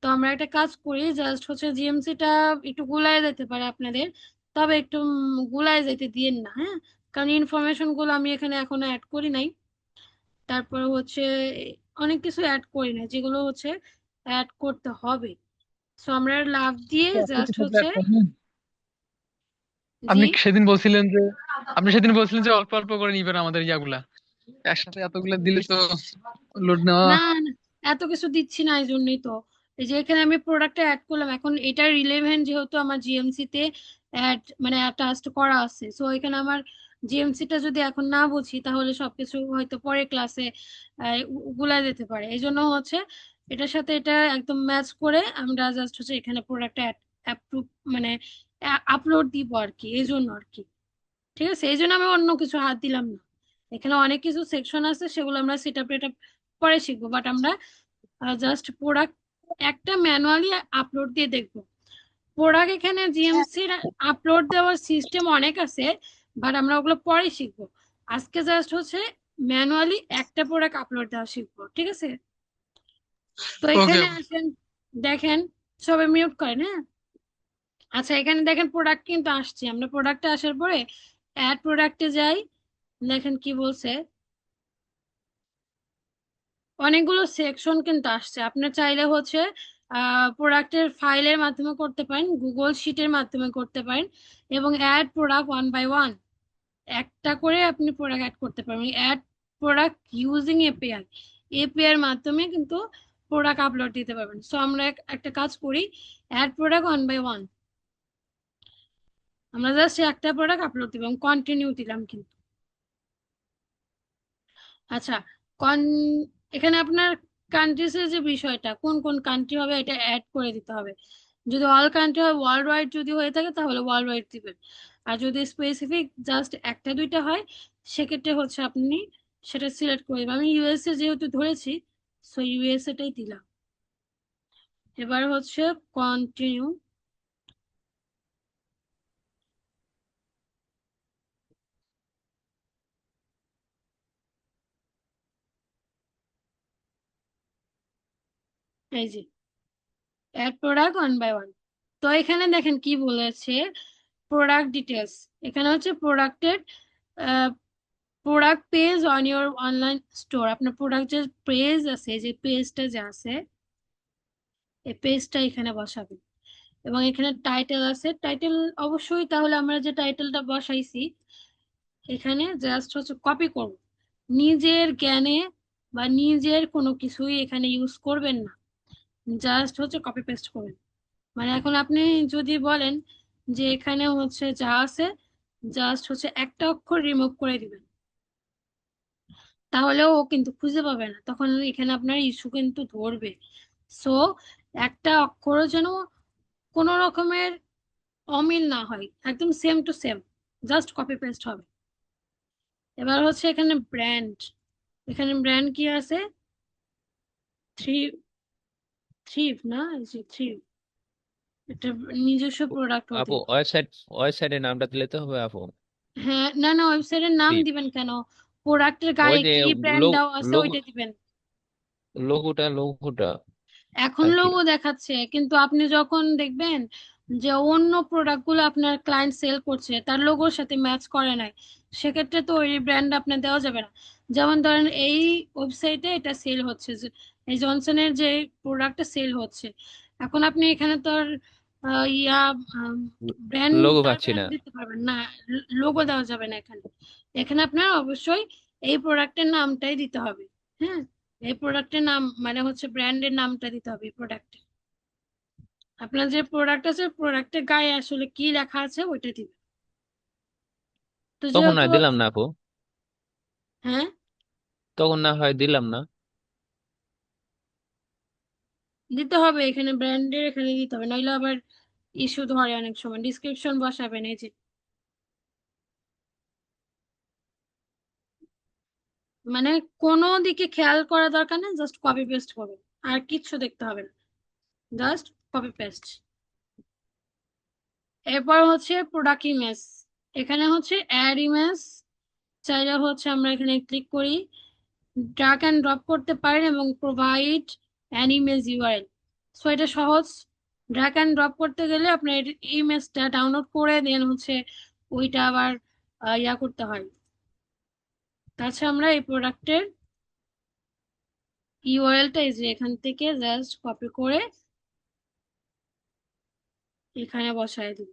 তো আমরা একটা কাজ করি, জাস্ট হচ্ছে জিএমসি টা একটু গুলায় যেতে পারে আপনাদের, তবে একটু গুলায় যেতে দিয়েন না। হ্যাঁ, কারণ ইনফরমেশন গুলো আমি এখানে এখনো অ্যাড করি নাই। তারপরে হচ্ছে অনেক কিছু অ্যাড করি না যেগুলো হচ্ছে অ্যাড করতে হবে। সো আমরা লাভ দিয়ে তো এত জাস্ট কিছু আপনি হচ্ছে। add করবেন? জি, আপনি সেদিন বলছিলেন যে আপনি সেদিন বলছিলেন যে অল্প অল্প করে নিবেন আমাদের ইয়াগুলা, একসাথে এতগুলা দিলে তো লোড নেওয়া। না না, এত কিছু দিচ্ছি না, এই জন্যই তো এই যে এখানে আমি প্রোডাক্টটা অ্যাড করলাম। এখন এটা রিলেভেন্ট যেহেতু আমার জিএমসি তে অ্যাড মানে অ্যাটাচড করা আছে, সো এখানে আমার জিএমসি টা যদি এখন না বুঝি তাহলে সবকিছু হয়তো পরে ক্লাসে গুলা যেতে পারে। এই জন্য হচ্ছে এটার সাথে এটা একদম ম্যাচ করে আমরা জাস্ট হচ্ছে এখানে প্রোডাক্টটা অ্যাপ্রুভ মানে আপলোড দিব আর কি, এই জন্য আর কি। ঠিক আছে, এই জন্য আমি অন্য কিছু হাত দিলাম না। এখানে অনেক কিছু সেকশন আছে, সেগুলো আমরা সেট আপ এটা পরে শিখবো, বাট আমরা জাস্ট প্রোডাক্ট একটা ম্যানুয়ালি আপলোড দিয়ে দেখবো। প্রোডাক্ট এখানে জিএমসির আপলোড দেওয়ার সিস্টেম অনেক আছে, বাট আমরা ওগুলো পরে শিখবো। আজকে জাস্ট হচ্ছে ম্যানুয়ালি একটা প্রোডাক্ট আপলোড দেওয়া শিখবো। ঠিক আছে, তো ওকে। এখানে আসেন, দেখেন, সবাই মিউট করেন। হ্যাঁ, আচ্ছা এখানে দেখেন প্রোডাক্ট কিন্তু আসছে, আমরা প্রোডাক্টে আসার পরে অ্যাড প্রোডাক্টে যাই। দেখেন কি বলছে, অনেকগুলো সেকশন কিন্তু আসছে। আপনার চাইলে হচ্ছে প্রোডাক্টের ফাইলের মাধ্যমে করতে পারেন, গুগল শিটের মাধ্যমে করতে পারেন, এবং add product one by one একটা করে আপনি প্রোডাক্ট অ্যাড করতে পারবেন। Add product using API, API এর মাধ্যমে কিন্তু প্রোডাক্ট আপলোড দিতে পারবেন। সো আমরা একটা কাজ করি, add product one by one, আমরা জাস্ট একটা প্রোডাক্ট আপলোড দিলাম, কন্টিনিউ দিলাম কিন্তু। আচ্ছা, কন এখানে আপনার কান্ট্রিজ এর যে বিষয়টা, কোন কোন কান্ট্রি হবে এটা অ্যাড করে দিতে হবে। যদি অল কান্ট্রি হয়, ওয়ার্ল্ড ওয়াইড যদি হয়ে থাকে তাহলে ওয়ার্ল্ড ওয়াইড দিবেন। আর যদি স্পেসিফিক জাস্ট একটা দুইটা হয়, সেক্ষেত্রে হচ্ছে আপনি সেটা সিলেক্ট করে দিবেন। আমি ইউএসএ যেহেতু ধরেছি, সো ইউএসএ টাই দিলাম। এবার হচ্ছে কন্টিনিউ। এই যে add product one by one. তো এখানে দেখেন কি বলেছে, প্রোডাক্ট ডিটেলস। এখানে হচ্ছে প্রোডাক্টের product page on your online store. আপনার প্রোডাক্ট যে পেজ আছে, যে পেজটা যে আছে, এই পেজটা এখানে বসাবেন। এবং এখানে টাইটেল আছে, টাইটেল অবশ্যই তাহলে আমরা যে টাইটেলটা বসাইছি এখানে জাস্ট হচ্ছে কপি করব। নিজের জ্ঞানে বা নিজের কোনো কিছুই এখানে ইউজ করবেন না, জাস্ট হচ্ছে কপি পেস্ট করবেন। মানে এখন আপনি যদি বলেন যে এখানে হচ্ছে যা আছে জাস্ট হচ্ছে একটা অক্ষর রিমুভ করে দিবেন, তাহলেও ও কিন্তু খুঁজে পাবে না, তখন এখানে আপনার ইস্যু কিন্তু ধরবে। সো একটা অক্ষরও যেন কোনো রকমের অমিল না হয়, একদম same to same, just copy paste হবে। এবার হচ্ছে এখানে ব্র্যান্ড, এখানে ব্র্যান্ড কি আছে, থ্রি থ্রিভ না, এই যে থ্রিভ, এটা নিজস্ব প্রোডাক্ট আপু ওদের। ওয়েবসাইটের নামটা দিলে তো হবে আপু। হ্যাঁ, না না, ওয়েবসাইটের নাম টিপ দিবেন কেন, প্রোডাক্টের ওই গায়ে যে কি ব্র্যান্ড লোক দেওয়া আছে লোক ওইটা দিবেন। লোগোটা এখন আর কি। লোগো দেখাচ্ছে, কিন্তু আপনি যখন দেখবেন যে অন্য প্রোডাক্ট গুলো আপনার ক্লায়েন্ট সেল করছে তার লোগোর সাথে ম্যাচ করে নাই, সেক্ষেত্রে তো ওই ব্র্যান্ড আপনার দেওয়া যাবে না। যেমন ধরেন এই ওয়েবসাইটে এটা সেল হচ্ছে, যে এই জনসনের যে প্রোডাক্টটা সেল হচ্ছে, এখন আপনি এখানে তো আর ইয়া ব্র্যান্ড, লোগো তার পাচ্ছি না। ব্র্যান্ড দিতে পারবেন না, লোগো দেওয়া যাবে না এখানে। এখানে আপনার অবশ্যই এই প্রোডাক্টের নামটাই দিতে হবে। হ্যাঁ, এই প্রোডাক্টের নাম মানে হচ্ছে ব্র্যান্ডের নামটা দিতে হবে প্রোডাক্টে। আপনার যে প্রোডাক্ট আছে প্রোডাক্টের গায়ে আসলে কি লেখা আছে ওইটা দিবেন। তো তখন না যেহেতু, দিলাম না আপু। হ্যাঁ, তখন না হয় দিলাম না। দিতে হবে, এখানে ব্র্যান্ডের এখানে দিতে হবে, নইলে আবার ইস্যু ধরে অনেক সময়। ডিসক্রিপশন বসাবেন, এই যে মানে কোনো দিকে খেয়াল করা দরকার নেই, জাস্ট কপি পেস্ট করবেন, আর কিচ্ছু দেখতে হবে না, জাস্ট কপি পেস্ট। এরপর হচ্ছে প্রোডাক্ট ইমেজ, এখানে হচ্ছে অ্যাড ইমেজ, চাইলে হচ্ছে আমরা এখানে ক্লিক করি, ড্রাগ অ্যান্ড ড্রপ করতে পারেন এবং provide an image URL. So এটা সহজ। ড্রাগ অ্যান্ড ড্রপ করতে গেলে আপনার ইমেজটা ডাউনলোড করে দেন হচ্ছে ওইটা আবার ইয়া করতে হয়। তাছাড়া আমরা এই প্রোডাক্টের ইউআরএলটা এই যে এখান থেকে জাস্ট কপি করে এখানে বসায় দিব,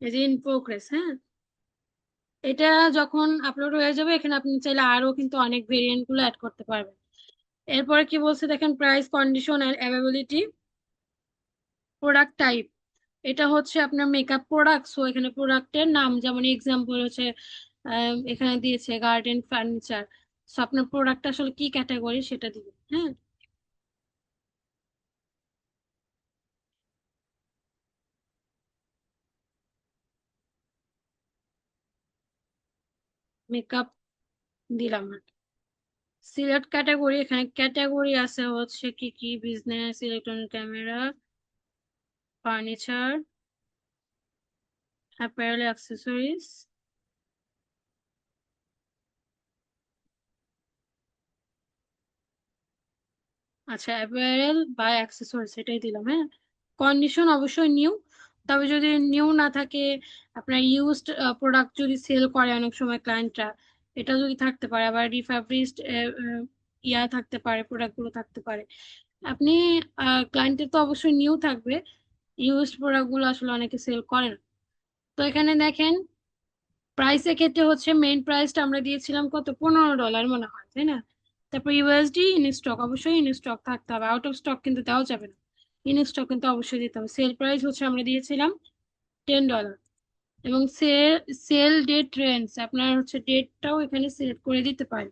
এই যে ইন প্রোগ্রেস। হ্যাঁ, এটা যখন আপলোড হয়ে যাবে এখানে আপনি চাইলে আরো কিন্তু অনেক ভেরিয়েন্ট গুলো অ্যাড করতে পারবেন। এরপরে কি বলছে দেখেন, price, condition and availability, product type, এটা হচ্ছে আপনার মেকআপ প্রোডাক্ট, সো এখানে প্রোডাক্টের নাম, যেমন এক্সাম্পল হচ্ছে এখানে দিয়েছে গার্ডেন ফার্নিচার, সো আপনার প্রোডাক্ট আসলে কি ক্যাটাগরি সেটা দিবেন। হ্যাঁ, মেকআপ দিলাম। সিলেক্ট ক্যাটাগরি, এখানে ক্যাটাগরি আছে হচ্ছে কি কি, business, electronic, camera, furniture, apparel, accessories. আচ্ছা, অ্যাপারেল বা অ্যাক্সেসরিজ এটাই দিলাম। হ্যাঁ, কন্ডিশন অবশ্যই নিউ, তবে যদি নিউ না থাকে, আপনার ইউজড প্রোডাক্ট যদি সেল করে অনেক সময় ক্লায়েন্টরা, এটা যদি থাকতে পারে, আবার রিফাবরিশড ইয়া থাকতে পারে, প্রোডাক্ট গুলো থাকতে পারে। আপনি ক্লায়েন্টের তো অবশ্যই নিউ থাকবে, ইউজড প্রোডাক্ট গুলো আসলে অনেকে সেল করে না। তো এখানে দেখেন প্রাইসের ক্ষেত্রে হচ্ছে মেইন প্রাইসটা আমরা দিয়েছিলাম কত, $15 মনে হয়, তাই না? তারপর ইউএসডি ইন স্টক, অবশ্যই ইন স্টক থাকতে হবে, আউট অফ স্টক কিন্তু দেওয়া যাবে না, ইন স্টক কিন্তু অবশ্যই দিতে হবে। সেল প্রাইস হচ্ছে আমরা দিয়েছিলাম $10, এবং সেল সেল ডেট রেঞ্জ আপনার হচ্ছে ডেটটাও এখানে সিলেক্ট করে দিতে পারেন।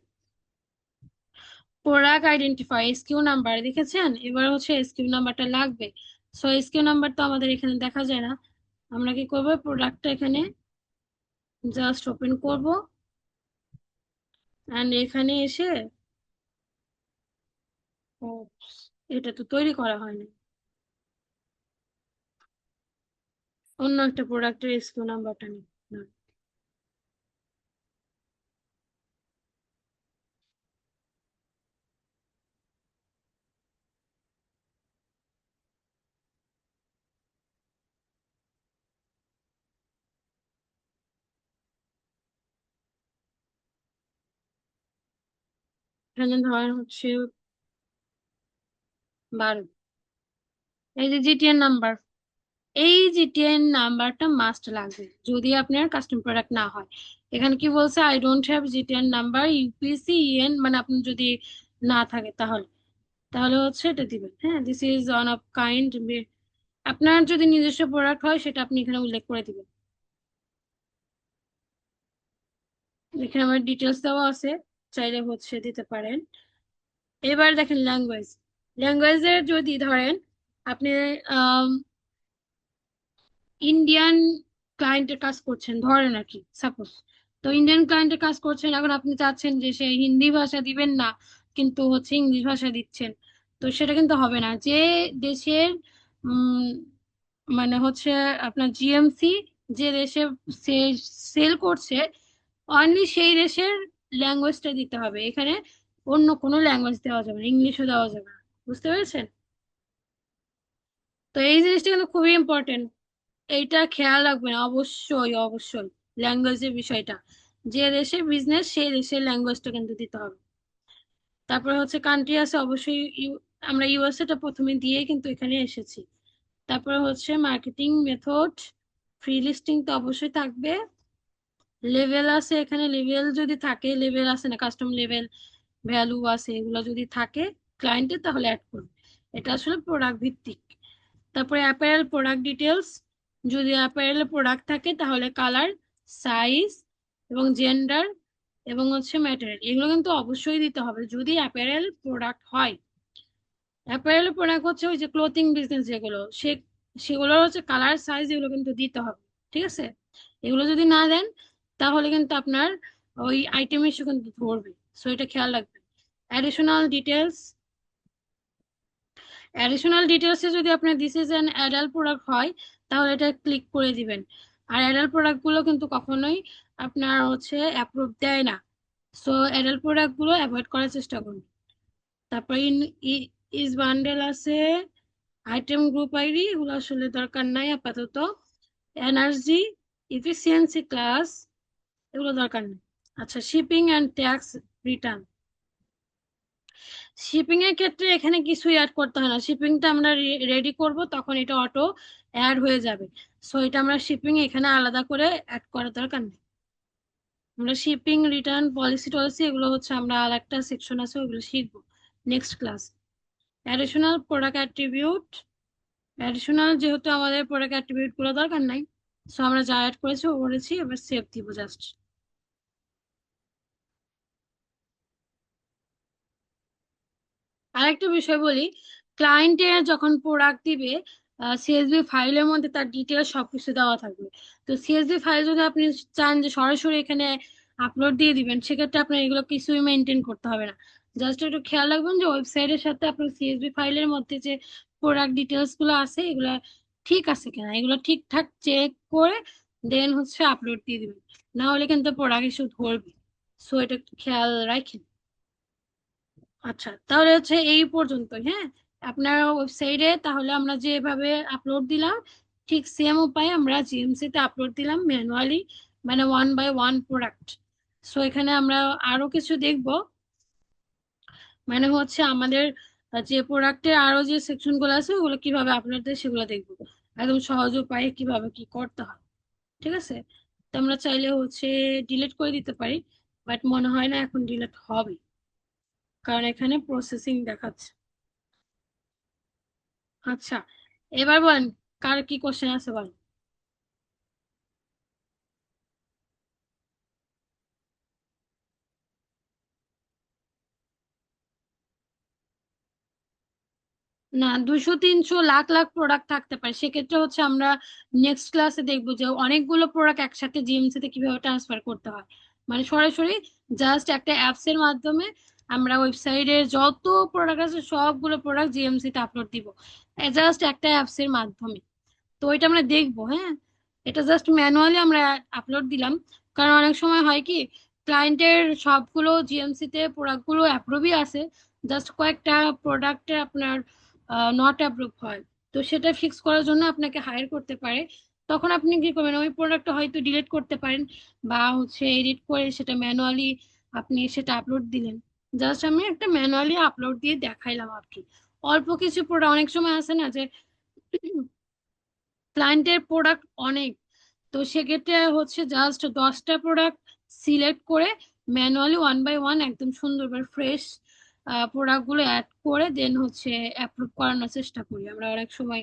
প্রোডাক্ট আইডেন্টিফাই, এসকিউ নাম্বার দেখেছেন, এবার হচ্ছে এসকিউ নাম্বারটা লাগবে। সো এসকিউ নাম্বার তো আমাদের এখানে দেখা যায় না, আমরা কি করবো, প্রোডাক্টটা এখানে জাস্ট ওপেন করব, অ্যান্ড এখানে এসে, Oops, এটা তো তৈরি করা হয়নি, অন্য একটা প্রোডাক্টের এসকিউ নাম্বারটা নিই না। এখানে ধরেন হচ্ছে 12, এই যে জিটিএন নাম্বার, এই জিটিএন নাম্বারটা মাস্ট লাগবে যদি আপনার কাস্টম প্রোডাক্ট না হয়। এখানে কি বলছে, I don't have GTN number, UPC EAN, মানে আপনি যদি না থাকে তাহলে, তাহলে হচ্ছে এটা দিবেন। হ্যাঁ, this is on of kind, আপনার যদি নিজস্ব প্রোডাক্ট হয় সেটা আপনি এখানে উল্লেখ করে দিবেন। এখানে আমার ডিটেলস দেওয়া আছে, চাইলে হচ্ছে দিতে পারেন। এবার দেখেন ল্যাঙ্গুয়েজ, ল্যাঙ্গুয়েজের যদি ধরেন আপনি ইন্ডিয়ান ক্লায়েন্টের কাজ করছেন ধরেন আর কি, সাপোজ, তো ইন্ডিয়ান ক্লায়েন্টের কাজ করছেন, এখন আপনি চাচ্ছেন যে সে হিন্দি ভাষা দিবেন না কিন্তু হচ্ছে ইংলিশ ভাষা দিচ্ছেন, তো সেটা কিন্তু হবে না। যে দেশের উম মানে হচ্ছে আপনার জিএমসি, যে দেশে সেল করছে, অনলি সেই দেশের ল্যাঙ্গুয়েজটা দিতে হবে। এখানে অন্য কোনো ল্যাঙ্গুয়েজ দেওয়া যাবে না, ইংলিশও দেওয়া যাবে না। বুঝতে পেরেছেন? তো এই জিনিসটা কিন্তু খুবই ইম্পর্টেন্ট, এইটা খেয়াল রাখবেন অবশ্যই অবশ্যই। ল্যাঙ্গুয়েজের বিষয়টা, যে দেশে বিজনেস সেই দেশের ল্যাঙ্গুয়েজটা কিন্তু দিতে হবে। তারপরে হচ্ছে কান্ট্রি আছে অবশ্যই, আমরা ইউএসএ টা প্রথমে দিয়ে কিন্তু এখানে এসেছি। তারপরে হচ্ছে মার্কেটিং মেথড, ফ্রি লিস্টিং তো অবশ্যই থাকবে। লেভেল আছে এখানে, লেভেল যদি থাকে, লেভেল আছে না, কাস্টম লেভেল, ভ্যালু আছে, এগুলো যদি থাকে ক্লায়েন্টের, তাহলে অ্যাড করবে। এটা আসলে প্রোডাক্ট ভিত্তিক। তারপরে অ্যাপারেল প্রোডাক্ট ডিটেলস, যদি অ্যাপারেল প্রোডাক্ট থাকে তাহলে কালার, সাইজ এবং জেন্ডার এবং হচ্ছে ম্যাটেরিয়াল, এগুলো কিন্তু অবশ্যই দিতে হবে যদি অ্যাপারেল প্রোডাক্ট হয়। অ্যাপারেল প্রোডাক্ট হচ্ছে ওই যে ক্লোথিং বিজনেস যেগুলো, সেগুলোর হচ্ছে কালার, সাইজ, এগুলো কিন্তু দিতে হবে। ঠিক আছে? এগুলো যদি না দেন তাহলে কিন্তু আপনার ওই আইটেম ইস্যু কিন্তু ধরবে। সো এটা খেয়াল রাখবেন। অ্যাডিশনাল ডিটেলস, অ্যাডিশনাল ডিটেলসে যদি আপনার this is an adult product হয় তাহলে এটা ক্লিক করে দিবেন। আর অ্যাডাল্ট প্রোডাক্ট গুলো কিন্তু কখনোই আপনার হচ্ছে অ্যাপ্রুভ দেয় না। সো অ্যাডাল্ট প্রোডাক্ট গুলো অ্যাভয়েড করার চেষ্টা করুন। তারপর ইজ বান্ডেল আছে, আইটেম গ্রুপ আইডি, এগুলো আসলে দরকার নাই আপাতত। এনার্জি, এফিসিয়েন্সি ক্লাস, এগুলো দরকার নেই। আচ্ছা, shipping and tax return, shipping এর ক্ষেত্রে এখানে কিছুই অ্যাড করতে হয় না, শিপিংটা আমরা রেডি করব তখন এটা অটো অ্যাড হয়ে যাবে। সো এটা আমরা শিপিং এখানে আলাদা করে অ্যাড করার দরকার নেই। আমরা শিপিং রিটার্ন পলিসি টলিসি এগুলো হচ্ছে আমরা আর একটা সেকশন আছে ওগুলো শিখবো next class. Additional product attribute, additional যেহেতু আমাদের প্রোডাক্ট অ্যাট্রিবিউট গুলো দরকার নাই, সো আমরা যা অ্যাড করেছি ও করেছি, এবার সেভ দিব জাস্ট। আরেকটা বিষয় বলি, ক্লায়েন্টে যখন প্রোডাক্ট দিবে সিএসভি ফাইলের মধ্যে তার ডিটেলস সবকিছু দেওয়া থাকবে। তো সিএসভি ফাইল যদি আপনি চান যে সরাসরি এখানে আপলোড দিয়ে দিবেন, সেক্ষেত্রে আপনার এগুলো কিছুই মেনটেন করতে হবে না। জাস্ট একটু খেয়াল রাখবেন যে ওয়েবসাইটের সাথে আপনার সিএসভি ফাইলের মধ্যে যে প্রোডাক্ট ডিটেলস গুলো আছে এগুলো ঠিক আছে কিনা, এগুলো ঠিকঠাক চেক করে দেন হচ্ছে আপলোড দিয়ে দিবেন, না হলে কিন্তু প্রোডাক্ট ইস্যু ধরবে। সো এটা একটু খেয়াল রাখেন। আচ্ছা, তাহলে হচ্ছে এই পর্যন্ত, হ্যাঁ। আপনার ওয়েবসাইটে তাহলে আমরা যেভাবে আপলোড দিলাম ঠিক সেম উপায়ে আমরা জিএমসি তে আপলোড দিলাম ম্যানুয়ালি, মানে 1 বাই 1 প্রোডাক্ট। সো এখানে আমরা আরো কিছু দেখব, মানে হচ্ছে আমাদের যে প্রোডাক্টের আরো যে সেকশন গুলো আছে ওগুলো কিভাবে আপলোড দেয় সেগুলো দেখবো, একদম সহজ উপায়ে কিভাবে কি করতে হয়। ঠিক আছে? তো আমরা চাইলে হচ্ছে ডিলিট করে দিতে পারি, বাট মনে হয় না এখন ডিলিট হবে, কারণ এখানে প্রসেসিং দেখাচ্ছে। আচ্ছা, এবার বলেন কার কি কোশ্চেন আছে বলেন। না, 200 300 লাখ লাখ প্রোডাক্ট থাকতে পারে, সেক্ষেত্রে হচ্ছে আমরা নেক্সট ক্লাসে দেখবো যে অনেকগুলো প্রোডাক্ট একসাথে জিএমসি তে কিভাবে ট্রান্সফার করতে হয়। মানে সরাসরি জাস্ট একটা অ্যাপস এর মাধ্যমে আমরা ওয়েবসাইটের যত প্রোডাক্ট আছে সবগুলো প্রোডাক্ট জিএমসি তে আপলোড দিব, জাস্ট একটা অ্যাপস এর মাধ্যমে। তো এটা আমরা দেখবো, হ্যাঁ। এটা জাস্ট ম্যানুয়ালি আমরা আপলোড দিলাম, কারণ অনেক সময় হয় কি ক্লায়েন্টের সবগুলো জিএমসি তে প্রোডাক্ট গুলো অ্যাপ্রুভই আছে, জাস্ট কয়েকটা প্রোডাক্টে আপনার নট অ্যাপ্রুভ হয়। তো সেটা ফিক্স করার জন্য আপনাকে হায়ার করতে পারে, তখন আপনি কি করবেন, ওই প্রোডাক্টটা হয়তো ডিলিট করতে পারেন বা হচ্ছে এডিট করে সেটা ম্যানুয়ালি আপনি সেটা আপলোড দিলেন। জাস্ট আমি একটা ম্যানুয়ালি আপলোড দিয়ে দেখাইলাম আর কি। অল্প কিছু প্রোডাক্ট, অনেক সময় আছে না যে ক্লায়েন্টের প্রোডাক্ট অনেক, তো সেক্ষেত্রে হচ্ছে জাস্ট 10টা প্রোডাক্ট সিলেক্ট করে ম্যানুয়ালি 1 বাই 1 একদম সুন্দরভাবে ফ্রেশ প্রোডাক্ট গুলো অ্যাড করে দেন হচ্ছে অ্যাপ্রুভ করানোর চেষ্টা করি আমরা অনেক সময়।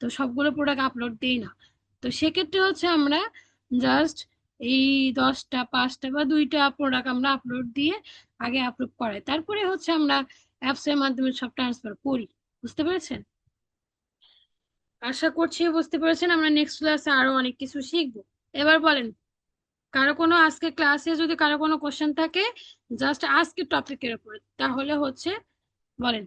তো সবগুলো প্রোডাক্ট আপলোড দিই না। তো সেক্ষেত্রে হচ্ছে আমরা জাস্ট এই 10টা 5টা বা 2টা প্রোডাক্ট আমরা আপলোড দিয়ে আগে অ্যাপ্রুভ করাই, তারপরে হচ্ছে আমরা অ্যাপস এর মাধ্যমে সব ট্রান্সফার করি। বুঝতে পেরেছেন? আশা করছি বুঝতে পেরেছেন। আমরা নেক্সট ক্লাসে আরো অনেক কিছু শিখবো। এবার বলেন, কারো কোনো আজকে ক্লাসে যদি কারো কোনো কোশ্চেন থাকে জাস্ট আজকে টপিকের উপর, তাহলে হচ্ছে বলেন।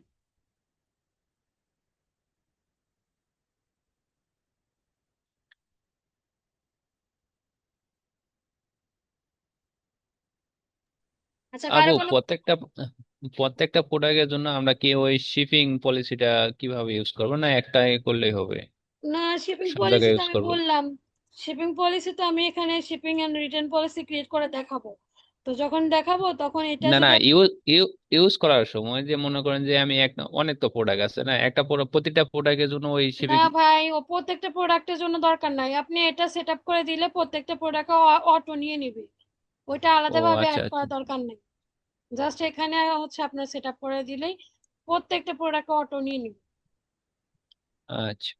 আচ্ছা, কারো আপু কোনো, প্রত্যেকটা প্রত্যেকটা প্রোডাক্টের জন্য আমরা কি ওই শিপিং পলিসিটা কিভাবে ইউজ করবো, না একটাই করলেই হবে, না, শিপিং সব পলিসি জায়গায় তো ইউজ আমি করবো? বললাম, শিপিং পলিসি তো আমি এখানে shipping and return policy create করে দেখাবো। তো যখন দেখাবো তখন এটা না না, যদি ইউজ করার সময় যে মনে করেন যে আমি অনেক তো প্রোডাক্ট আছে না, প্রতিটা প্রোডাক্টের জন্য ওই না শিপিং। ভাই, ও প্রত্যেকটা প্রোডাক্টের জন্য দরকার নাই, আপনি এটা সেট আপ করে দিলে প্রত্যেকটা প্রোডাক্ট অটো নিয়ে নিবে, ওইটা ও আলাদাভাবে আচ্ছা অ্যাড আচ্ছা করার দরকার নেই। জাস্ট এখানে হচ্ছে আপনার সেট আপ করে দিলেই প্রত্যেকটা প্রোডাক্ট অটো নিয়ে নিবে। আচ্ছা।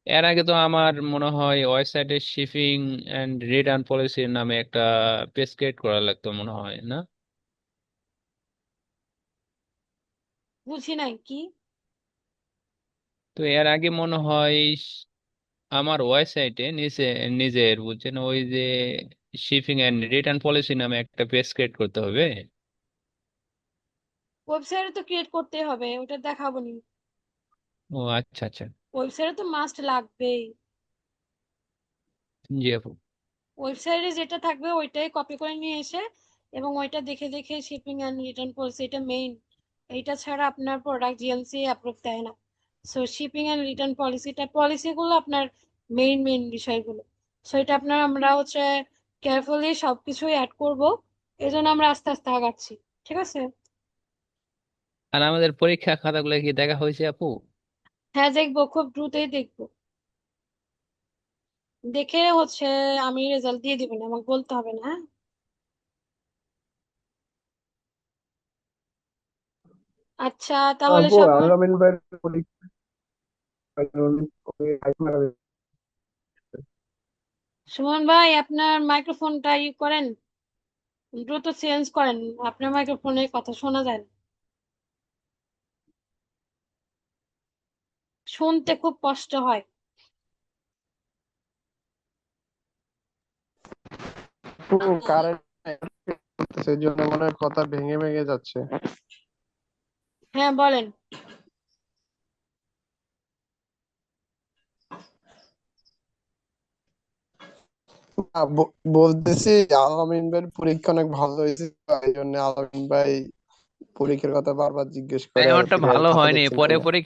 এর আগে তো আমার মনে হয় ওয়েবসাইটে শিপিং এন্ড রিটার্ন পলিসির নামে একটা পেজ ক্রিয়েট করা লাগতো মনে হয়, না? বুঝি নাই কি। তো এর আগে মনে হয় আমার ওয়েবসাইটে নিজের বুঝছেন ওই যে শিপিং এন্ড রিটার্ন পলিসি নামে একটা পেজ ক্রিয়েট করতে হবে। ওয়েবসাইটে তো ক্রিয়েট করতেই হবে, ওটা দেখাবো নি। ও আচ্ছা আচ্ছা। ওয়েবসাইটে তো মাস্ট লাগবেই। জি আপু। ওয়েবসাইটে যেটা থাকবে ওইটাই কপি করে নিয়ে এসে এবং ওইটা দেখে দেখে শিপিং এন্ড রিটার্ন পলিসি, এটা মেইন। এইটা ছাড়া আপনার প্রোডাক্ট জিএমসি অ্যাপ্রুভ দেয় না। সো শিপিং এন্ড রিটার্ন পলিসিগুলো আপনার মেইন বিষয়গুলো। সো এটা আপনার আমরা হচ্ছে কেয়ারফুলি সবকিছুই অ্যাড করব, এই জন্য আমরা আস্তে আস্তে আগাচ্ছি। ঠিক আছে। আর আমাদের পরীক্ষা খাতাগুলো কি দেখা হয়েছে আপু? হ্যাঁ দেখবো, খুব দ্রুতই দেখবো। দেখে হচ্ছে আমি রেজাল্ট দিয়ে দিবেন, আমাকে বলতে হবে না, হ্যাঁ? আচ্ছা, তাহলে আপু সবার আলামিন ভাইয়ের পরীক্ষা ওই সুমন ভাই, আপনার মাইক্রোফোনটা করেন, দ্রুত চেঞ্জ করেন, আপনার মাইক্রোফোনে কথা শোনা যায় না, শুনতে খুব কষ্ট হয়। কারেন্ট সেই জন্য মনে হয় কথা ভেঙে ভেঙে যাচ্ছে। হ্যাঁ বলেন। না, বলতেছি আলামিন ভাইয়ের পরীক্ষা অনেক ভালো হয়েছে, তো এই জন্য আলামিন ভাই পরীক্ষার কথা বারবার জিজ্ঞেস ভাই করে আর আমারটা কি, ভালো খাতা হয়নি, দেখছেন পরে কিনা। পরে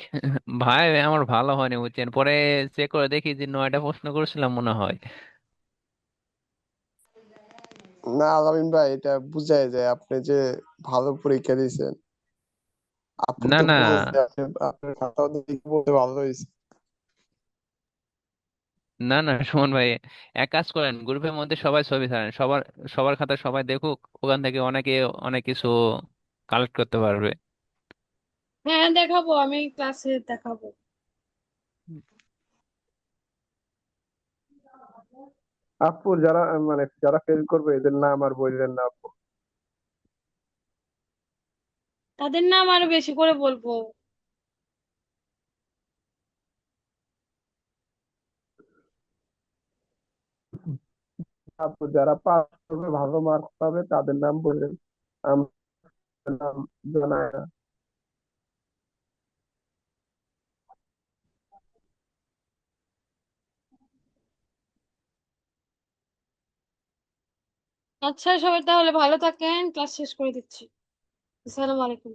ভাই আমার ভালো হয়নি বুঝছেন, পরে চেক করে দেখি যে 9টা প্রশ্ন করেছিলাম মনে হয়। না আলামিন ভাই, এটা বুঝাই যায় আপনি যে ভালো পরীক্ষা দিয়েছেন। আপনি না তো না বলছেন আপনার খাতাও দেখে বলতে ভালো হয়েছে। না না সুমন ভাই, এক কাজ করেন, গ্রুপের মধ্যে সবাই ছবি ছাড়েন, সবার সবার খাতা সবাই দেখুক, ওখান থেকে অনেকে অনেক কিছু কালেক্ট করতে পারবে। হ্যাঁ দেখাবো, আমি ক্লাসে দেখাবো। আপু যারা মানে যারা ফেল করবে এদের নাম আর বললেন না আপু। তাদের নাম আরো বেশি করে বলবো। আপু যারা পাস করবে ভালো মার্কস পাবে তাদের নাম বললেন, আমার নাম জানায় না। আচ্ছা সবাই তাহলে ভালো থাকেন, ক্লাস শেষ করে দিচ্ছি। আসসালামু আলাইকুম।